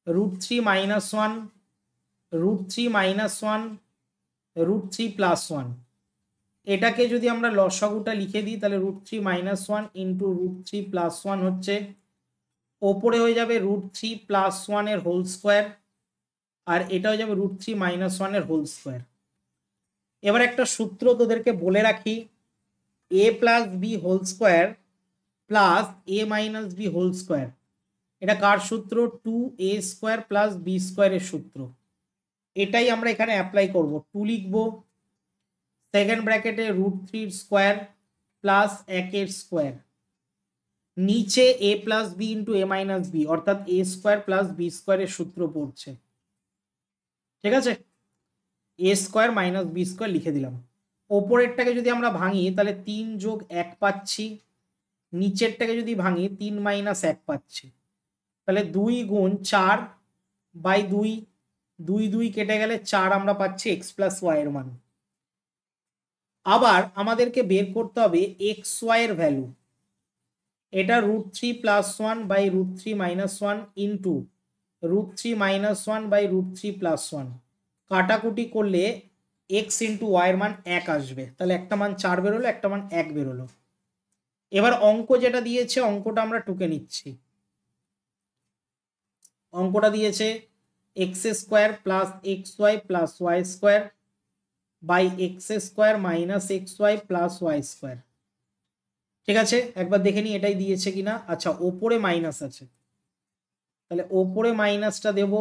√3 - 1, √3 - 1, √3 + 1। এটাকে যদি আমরা লসাগুটা লিখে দিই তাহলে √3 - 1 × √3 + 1 হচ্ছে, ওপরে হয়ে যাবে √3 + 1 এর হোল স্কোয়ার, আর এটা হয়ে যাবে √3 - 1 এর হোল স্কোয়ার। এবার একটা সূত্র তোদেরকে বলে রাখি, a + b whole square plus a - b whole square, এটা কার সূত্র, 2a² + b² এর সূত্র। এটাই আমরা এখানে অ্যাপ্লাই করব। 2 লিখব, সেকেন্ড ব্র্যাকেটে √3 স্কোয়ার প্লাস 1 এর স্কোয়ার, নিচে a + b × a - b অর্থাৎ a² + b² এর সূত্র পড়ছে। ঠিক আছে, a² - b² লিখে দিলাম। ওপরেরটাকে যদি আমরা ভাঙি তাহলে 3 + 1 পাচ্ছি, নিচেরটাকে যদি ভাঙি 3 - 1 পাচ্ছি। তাহলে 2 × 4/2, 2 2 কেটে গেলে 4 আমরা পাচ্ছি x + y এর মান। আবার আমাদেরকে বের করতে হবে xy এর ভ্যালু। এটা √3 + 1/√3 - 1 × √3 - 1/√3 + 1, কাটাকুটি করলে x × y এর মান 1 আসবে। তাহলে একটা মান 4 বেরোলো, একটা মান 1 বেরোলো। এবার অঙ্ক যেটা দিয়েছে অঙ্কটা আমরা টুকে নিচ্ছি। অঙ্কটা দিয়েছে x² + xy + y² x² - xy + y²। ঠিক আছে, একবার দেখে নিই এটাই দিয়েছে কিনা। আচ্ছা, ওপরে মাইনাস আছে, তাহলে ওপরে মাইনাসটা দেব,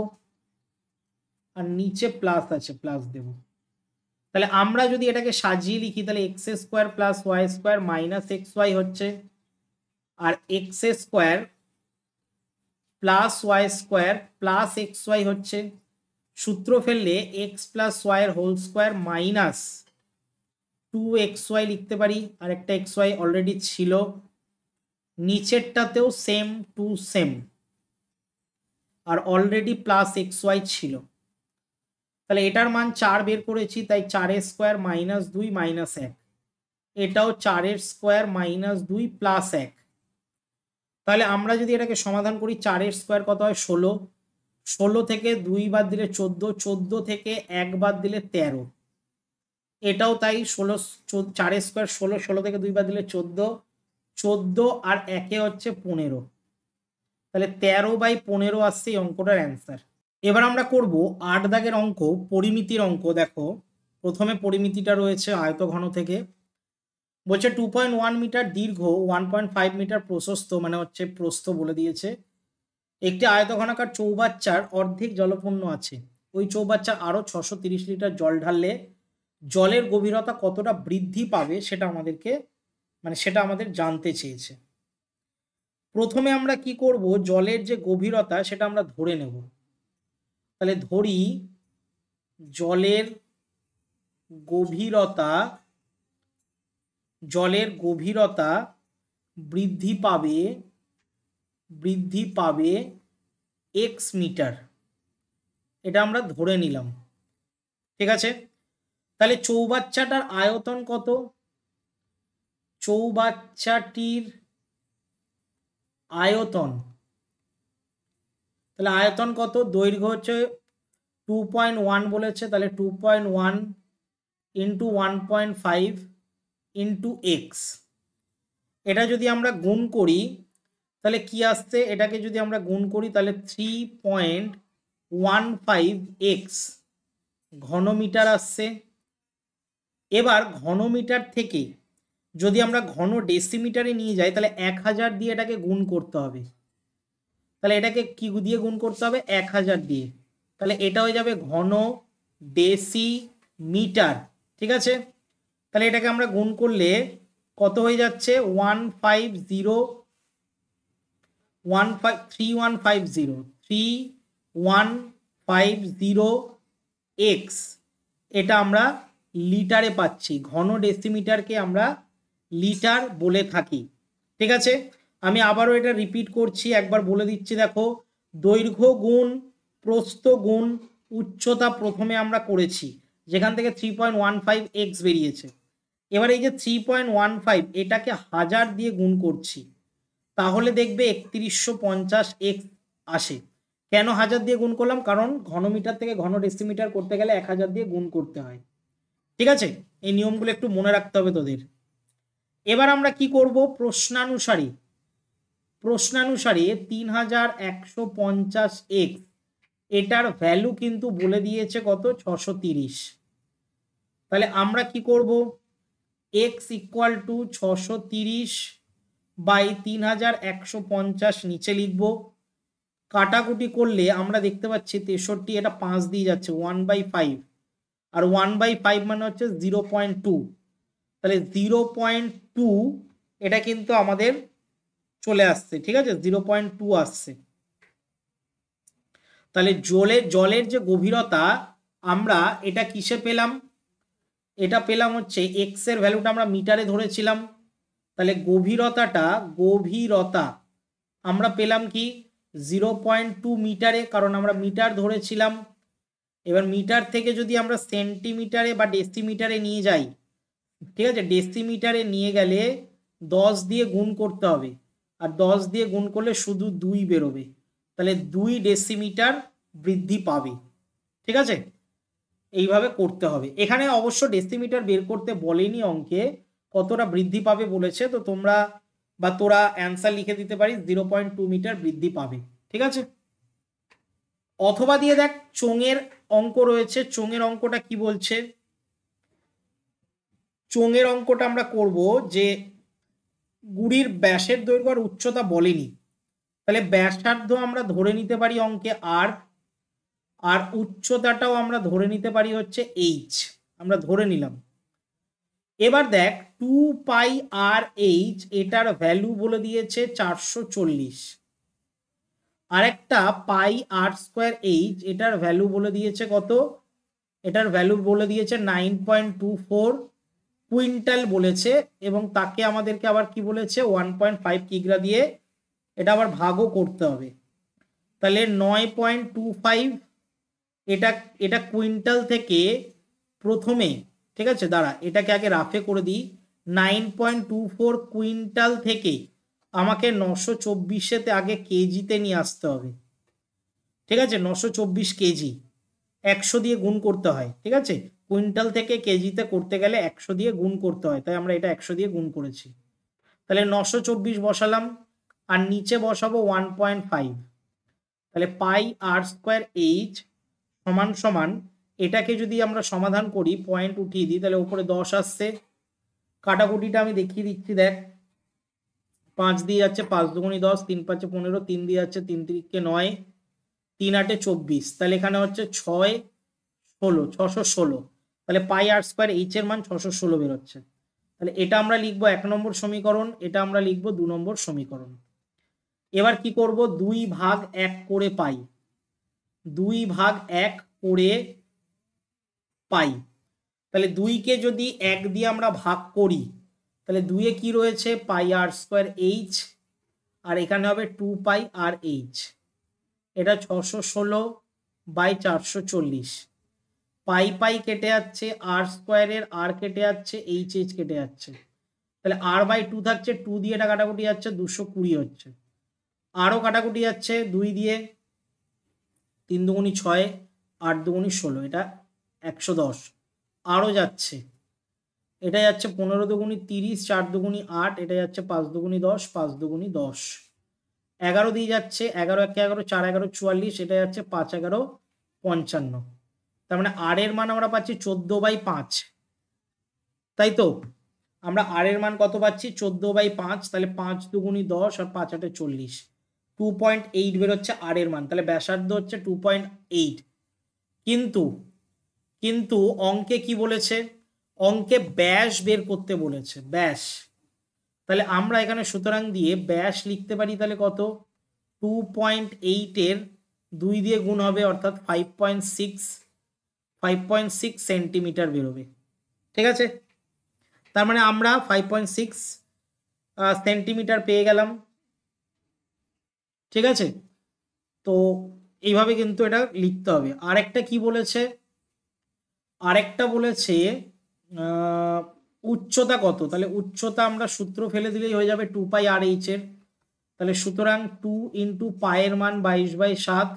আর নিচে প্লাস আছে, প্লাস দেব। তাহলে আমরা যদি এটাকে সাজিয়ে লিখি তাহলে x² + y² - xy হচ্ছে, আর x² + y² + xy হচ্ছে। সূত্র ফেললে x + y এর হোল স্কোয়ার মাইনাস 2xy লিখতে পারি, আর একটা xy অলরেডি ছিল, নিচেরটাতেও সেম টু সেম, আর অলরেডি +xy ছিল। তাহলে এটার মান 4 বের করেছি, তাই 4² - 2 - 1, এটাও 4² - 2 + 1। তাহলে আমরা যদি এটাকে সমাধান করি 4² কত হয়, 16, 16 থেকে 2 বাদ দিলে 14, 14 থেকে 1 বাদ দিলে 13, এটাও তাই 16, 4² 16, 16 থেকে 2 বাদ দিলে 14, 14 আর 1 হচ্ছে 15, তাহলে 13/15 আসছে এই অঙ্কটার অ্যান্সার। এবার আমরা করব 8 দাগের অঙ্ক, পরিমিতির অঙ্ক। দেখো প্রথমে পরিমিতিটা রয়েছে আয়তঘন থেকে, বলছে 2.1 মিটার দীর্ঘ, 1.5 মিটার প্রশস্ত, মানে হচ্ছে প্রস্থ বলে দিয়েছে। একটি আয়তঘনাকার চৌবাচ্চার অর্ধেক জলপূর্ণ আছে, ওই চৌবাচ্চার আরো 630 লিটার জল ঢাললে জলের গভীরতা কতটা বৃদ্ধি পাবে সেটা আমাদেরকে, মানে সেটা আমাদের জানতে চেয়েছে। প্রথমে আমরা কি করব, জলের যে গভীরতা সেটা আমরা ধরে নেব। তাহলে ধরি জলের গভীরতা, জলের গভীরতা বৃদ্ধি পাবে x মিটার, এটা আমরা ধরে নিলাম। ঠিক আছে, তাহলে চৌবাচ্চাটার আয়তন কত, চৌবাচ্চাটির আয়তন, তাহলে আয়তন কত, দৈর্ঘ্য হচ্ছে 2.1 বলেছে, তাহলে 2.1 × 1.5 × x, এটা যদি আমরা গুণ করি তাহলে কি আসছে, এটাকে যদি আমরা গুণ করি তাহলে 3.15x ঘনমিটার আসছে। এবার ঘনমিটার থেকে যদি আমরা ঘন ডেসিমিটারে নিয়ে যাই তাহলে 1000 দিয়ে এটাকে গুণ করতে হবে। তাহলে এটাকে কি দিয়ে গুণ করতে হবে, 1000 দিয়ে। তাহলে এটা হয়ে যাবে ঘন ডেসিমিটার। ঠিক আছে, তাহলে এটাকে আমরা গুণ করলে কত হয়ে যাচ্ছে, 3150 এক্স, এটা আমরা লিটারে পাচ্ছি। ঘন ডেসিমিটারকে আমরা লিটার বলে থাকি। ঠিক আছে, আমি আবারও এটা রিপিট করছি, একবার বলে দিচ্ছি। দেখো, দৈর্ঘ্য গুণ প্রস্থ গুণ উচ্চতা প্রথমে আমরা করেছি, যেখান থেকে 3.15 এক্স বেরিয়েছে। এবার এই যে 3.15 এটাকে 1000 দিয়ে গুণ করছি, তাহলে দেখবে 3150 এক্স আসে। কেন 1000 দিয়ে গুণ করলাম? কারণ ঘনমিটার থেকে ঘন ডেসিমিটার করতে গেলে 1000 দিয়ে গুণ করতে হয়। ঠিক আছে, এই নিয়মগুলো একটু মনে রাখতে হবে তোদের। এবার আমরা কি করব? প্রশ্নানুসারে 3150 এক্স, এটার ভ্যালু কিন্তু বলে দিয়েছে কত? 630। তাহলে আমরা কি করব? এক্স ইকুয়াল টু 630 বাই 3150 নিচে লিখব। কাটাকুটি করলে আমরা দেখতে পাচ্ছি 63, এটা 5 দিয়ে যাচ্ছে, 1/5, আর 1/5 মানে হচ্ছে 0.2। তাহলে 0.2 এটা কিন্তু আমাদের চলে আসছে। ঠিক আছে, 0.2 আসছে। তাহলে জলের যে গভীরতা আমরা এটা কিসে পেলাম? এটা পেলাম হচ্ছে এক্স এর ভ্যালুটা আমরা মিটারে ধরেছিলাম। তাহলে গভীরতা আমরা পেলাম কি? 0.2 মিটারে, কারণ আমরা মিটার ধরেছিলাম। এবার মিটার থেকে যদি আমরা সেন্টিমিটারে বা ডেসিমিটারে নিয়ে যাই, ঠিক আছে, ডেসিমিটারে নিয়ে গেলে 10 দিয়ে গুণ করতে হবে, আর 10 দিয়ে গুণ করলে শুধু 2 বেরোবে। তাহলে 2 ডেসিমিটার বৃদ্ধি পাবে। ঠিক আছে, এইভাবে করতে হবে। এখানে অবশ্য ডেসিমিটার বের করতে বলেনি অঙ্কে, কতটা বৃদ্ধি পাবে বলেছে। তো তোমরা বা তোরা অ্যান্সার লিখে দিতে পারিস 0.2 মিটার বৃদ্ধি পাবে। ঠিক আছে, অথবা দিয়ে দেখ চোঙের অঙ্ক রয়েছে। চোঙের অঙ্কটা কি বলছে? চোঙের অঙ্কটা আমরা করব যে গুড়ির ব্যাসের দৈর্ঘ্য আর উচ্চতা বলেনি, তাহলে ব্যাসার্ধ আমরা ধরে নিতে পারি অঙ্কে আর উচ্চতাটাও আমরা ধরে নিতে পারি হচ্ছে এইচ, আমরা ধরে নিলাম। এবার দেখ 2πr/h, এটার ভ্যালু বলে দিয়েছে 440। আরেকটা πr²h, এটার ভ্যালু বলে দিয়েছে কত? এটার ভ্যালু বলে দিয়েছে 9.24 কুইন্টাল বলেছে, এবং তাকে আমাদেরকে আবার কি বলেছে? 1.5 কিগ্রা দিয়ে এটা আবার ভাগও করতে হবে। তাহলে 9.25, এটা কুইন্টাল থেকে প্রথমে, ঠিক আছে, দাঁড়া এটাকে আগে রাফে করে দিই। 9.24 কুইন্টাল থেকে আমাকে 924-এতে আগে কেজিতে নিয়ে আসতে হবে। ঠিক আছে, 924 কেজি 100 দিয়ে গুণ করতে হয়। ঠিক আছে, কুইন্টাল থেকে কেজিতে করতে গেলে 100 দিয়ে গুণ করতে হয়, তাই আমরা এটা 100 দিয়ে গুণ করেছি। তাহলে 924 বসালাম, আর নিচে বসাবো 1.5। তাহলে πr²h সমান সমান, এটাকে যদি আমরা সমাধান করি, পয়েন্ট উঠিয়ে দিই, তাহলে উপরে 10 আসছে। কাটাকুটিটা আমি দেখিয়ে দিচ্ছি, দেখ 5 দিয়ে যাচ্ছে, 5 দুগুণি 10, 3 5 15, 3 দিয়ে যাচ্ছে, 3 3 9, 3 8 24। তাহলে এখানে হচ্ছে 6 16, 616। তাহলে πr²h এর মান 616 বেরোচ্ছে। তাহলে এটা আমরা লিখবো 1 নম্বর সমীকরণ, এটা আমরা লিখবো 2 নম্বর সমীকরণ। এবার কি করব? 2/1 করে পাই, 2/1 করে পাই। তাহলে 2কে যদি 1 দিয়ে আমরা ভাগ করি, তাহলে 2-এ কি রয়েছে? πr²h, আর এখানে হবে 2πr/h। এটা 616/440। পাই কেটে যাচ্ছে, r² আর কেটে যাচ্ছে, h কেটে যাচ্ছে। তাহলে r/2 থাকছে, 2 দিয়ে এটা কাটাকুটি যাচ্ছে, 220 হচ্ছে। আরও কাটাকুটি যাচ্ছে 2 দিয়ে, 3 দুগুণি 6, 8 দুগুণি 16, এটা 110। আরও যাচ্ছে, এটা যাচ্ছে 15 দুগুণি 30, 4 দুগুণি 8, এটা যাচ্ছে 5 দুগুণি 10, 5 দুগুণি 10। 11 দিয়ে যাচ্ছে, 11 1 11, 4 11 44, এটা যাচ্ছে 5 11 55। তার মানে আর এর মান আমরা পাচ্ছি 14/5। তাই তো, আমরা আর এর মান কত পাচ্ছি? 14/5। তাহলে 5 দুগুণি 10 আর 5 8 40, 2.8 বেরোচ্ছে আর এর মান। তাহলে ব্যাসার্ধ হচ্ছে 2.8। কিন্তু অঙ্কে কি বলেছে? অঙ্কে ব্যাস বের করতে বলেছে, ব্যাস। তাহলে আমরা এখানে সুতরাং দিয়ে ব্যাস লিখতে পারি, তাহলে কত? 2.8 এর 2 দিয়ে গুণ হবে, অর্থাৎ 5.6 5.6 সেন্টিমিটার বেরোবে। ঠিক আছে, তার মানে আমরা 5.6 সেন্টিমিটার পেয়ে গেলাম। ঠিক আছে, তো এইভাবে কিন্তু এটা লিখতে হবে। আরেকটা কি বলেছে, আরেকটা বলেছে উচ্চতা কত, তাহলে উচ্চতা আমরা সূত্র ফেলে দিলেই হয়ে যাবে 2πr/h এর। তাহলে সুতরাং 2 ইন্টু পায়ের মান 22/7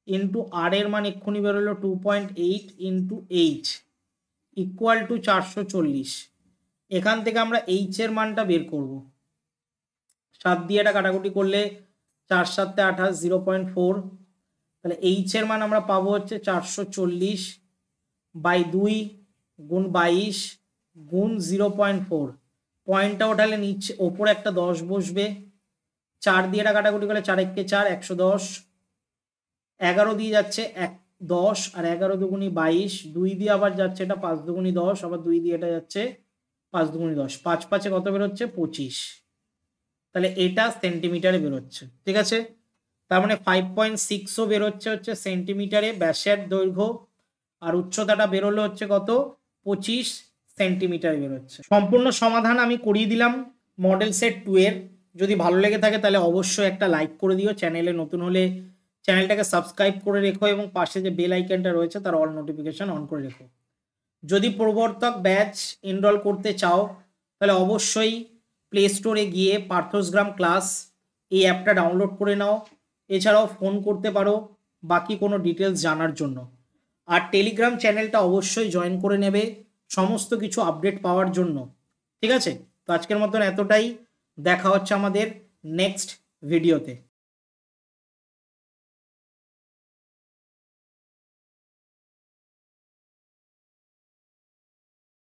ইন্টু আর এর মান এক্ষুনি বেরোলো 2.8 ইন্টু এইচ ইকুয়াল টু 440। এখান থেকে আমরা এইচ এর মানটা বের করব। 7 দিয়ে এটা কাটাকুটি করলে 4 7 28 0.4। তাহলে এইচ এর মান আমরা পাবো হচ্ছে 440/2 গুণ 22 গুণ 0.4। পয়েন্টটা ওঠালে নিচে ওপরে একটা 10 বসবে। 4 দিয়ে এটা কাটাকুটি করলে 4 একে 4 110। 11 দিয়ে যাচ্ছে 10 আর 11 দুগুণি 22। 2 দিয়ে আবার যাচ্ছে এটা 5 দুগুণি 10, আবার 2 দিয়ে এটা যাচ্ছে 5 দুগুণি 10। 5 5-এ কত বেরোচ্ছে 25। তাহলে এটা সেন্টিমিটারে বেরোচ্ছে। ঠিক আছে, তার মানে 5.6ও বেরোচ্ছে হচ্ছে সেন্টিমিটারে ব্যাসের দৈর্ঘ্য, আর উচ্চতাটা বেরোলো হচ্ছে কত 25 সেন্টিমিটারে বেরোচ্ছে। সম্পূর্ণ সমাধান আমি করিয়ে দিলাম মডেল সেট 2 এর। যদি ভালো লেগে থাকে তাহলে অবশ্যই একটা লাইক করে দিও, চ্যানেলে নতুন হলে চ্যানেলটাকে সাবস্ক্রাইব করে রেখো এবং পাশে যে বেল আইকনটা রয়েছে তার অল নোটিফিকেশন অন করে রেখো। যদি প্রবর্তক ব্যাচ এনরোল করতে চাও তাহলে অবশ্যই প্লে স্টোরে গিয়ে পার্থসগ্রাম ক্লাস এই অ্যাপটা ডাউনলোড করে নাও। এছাড়াও ফোন করতে পারো বাকি কোনো ডিটেলস জানার জন্য। আর টেলিগ্রাম চ্যানেলটা অবশ্যই জয়েন করে নেবে সমস্ত কিছু আপডেট পাওয়ার জন্য। ঠিক আছে, তো আজকের মতন এতটাই, দেখা হচ্ছে আমাদের নেক্সট ভিডিওতে।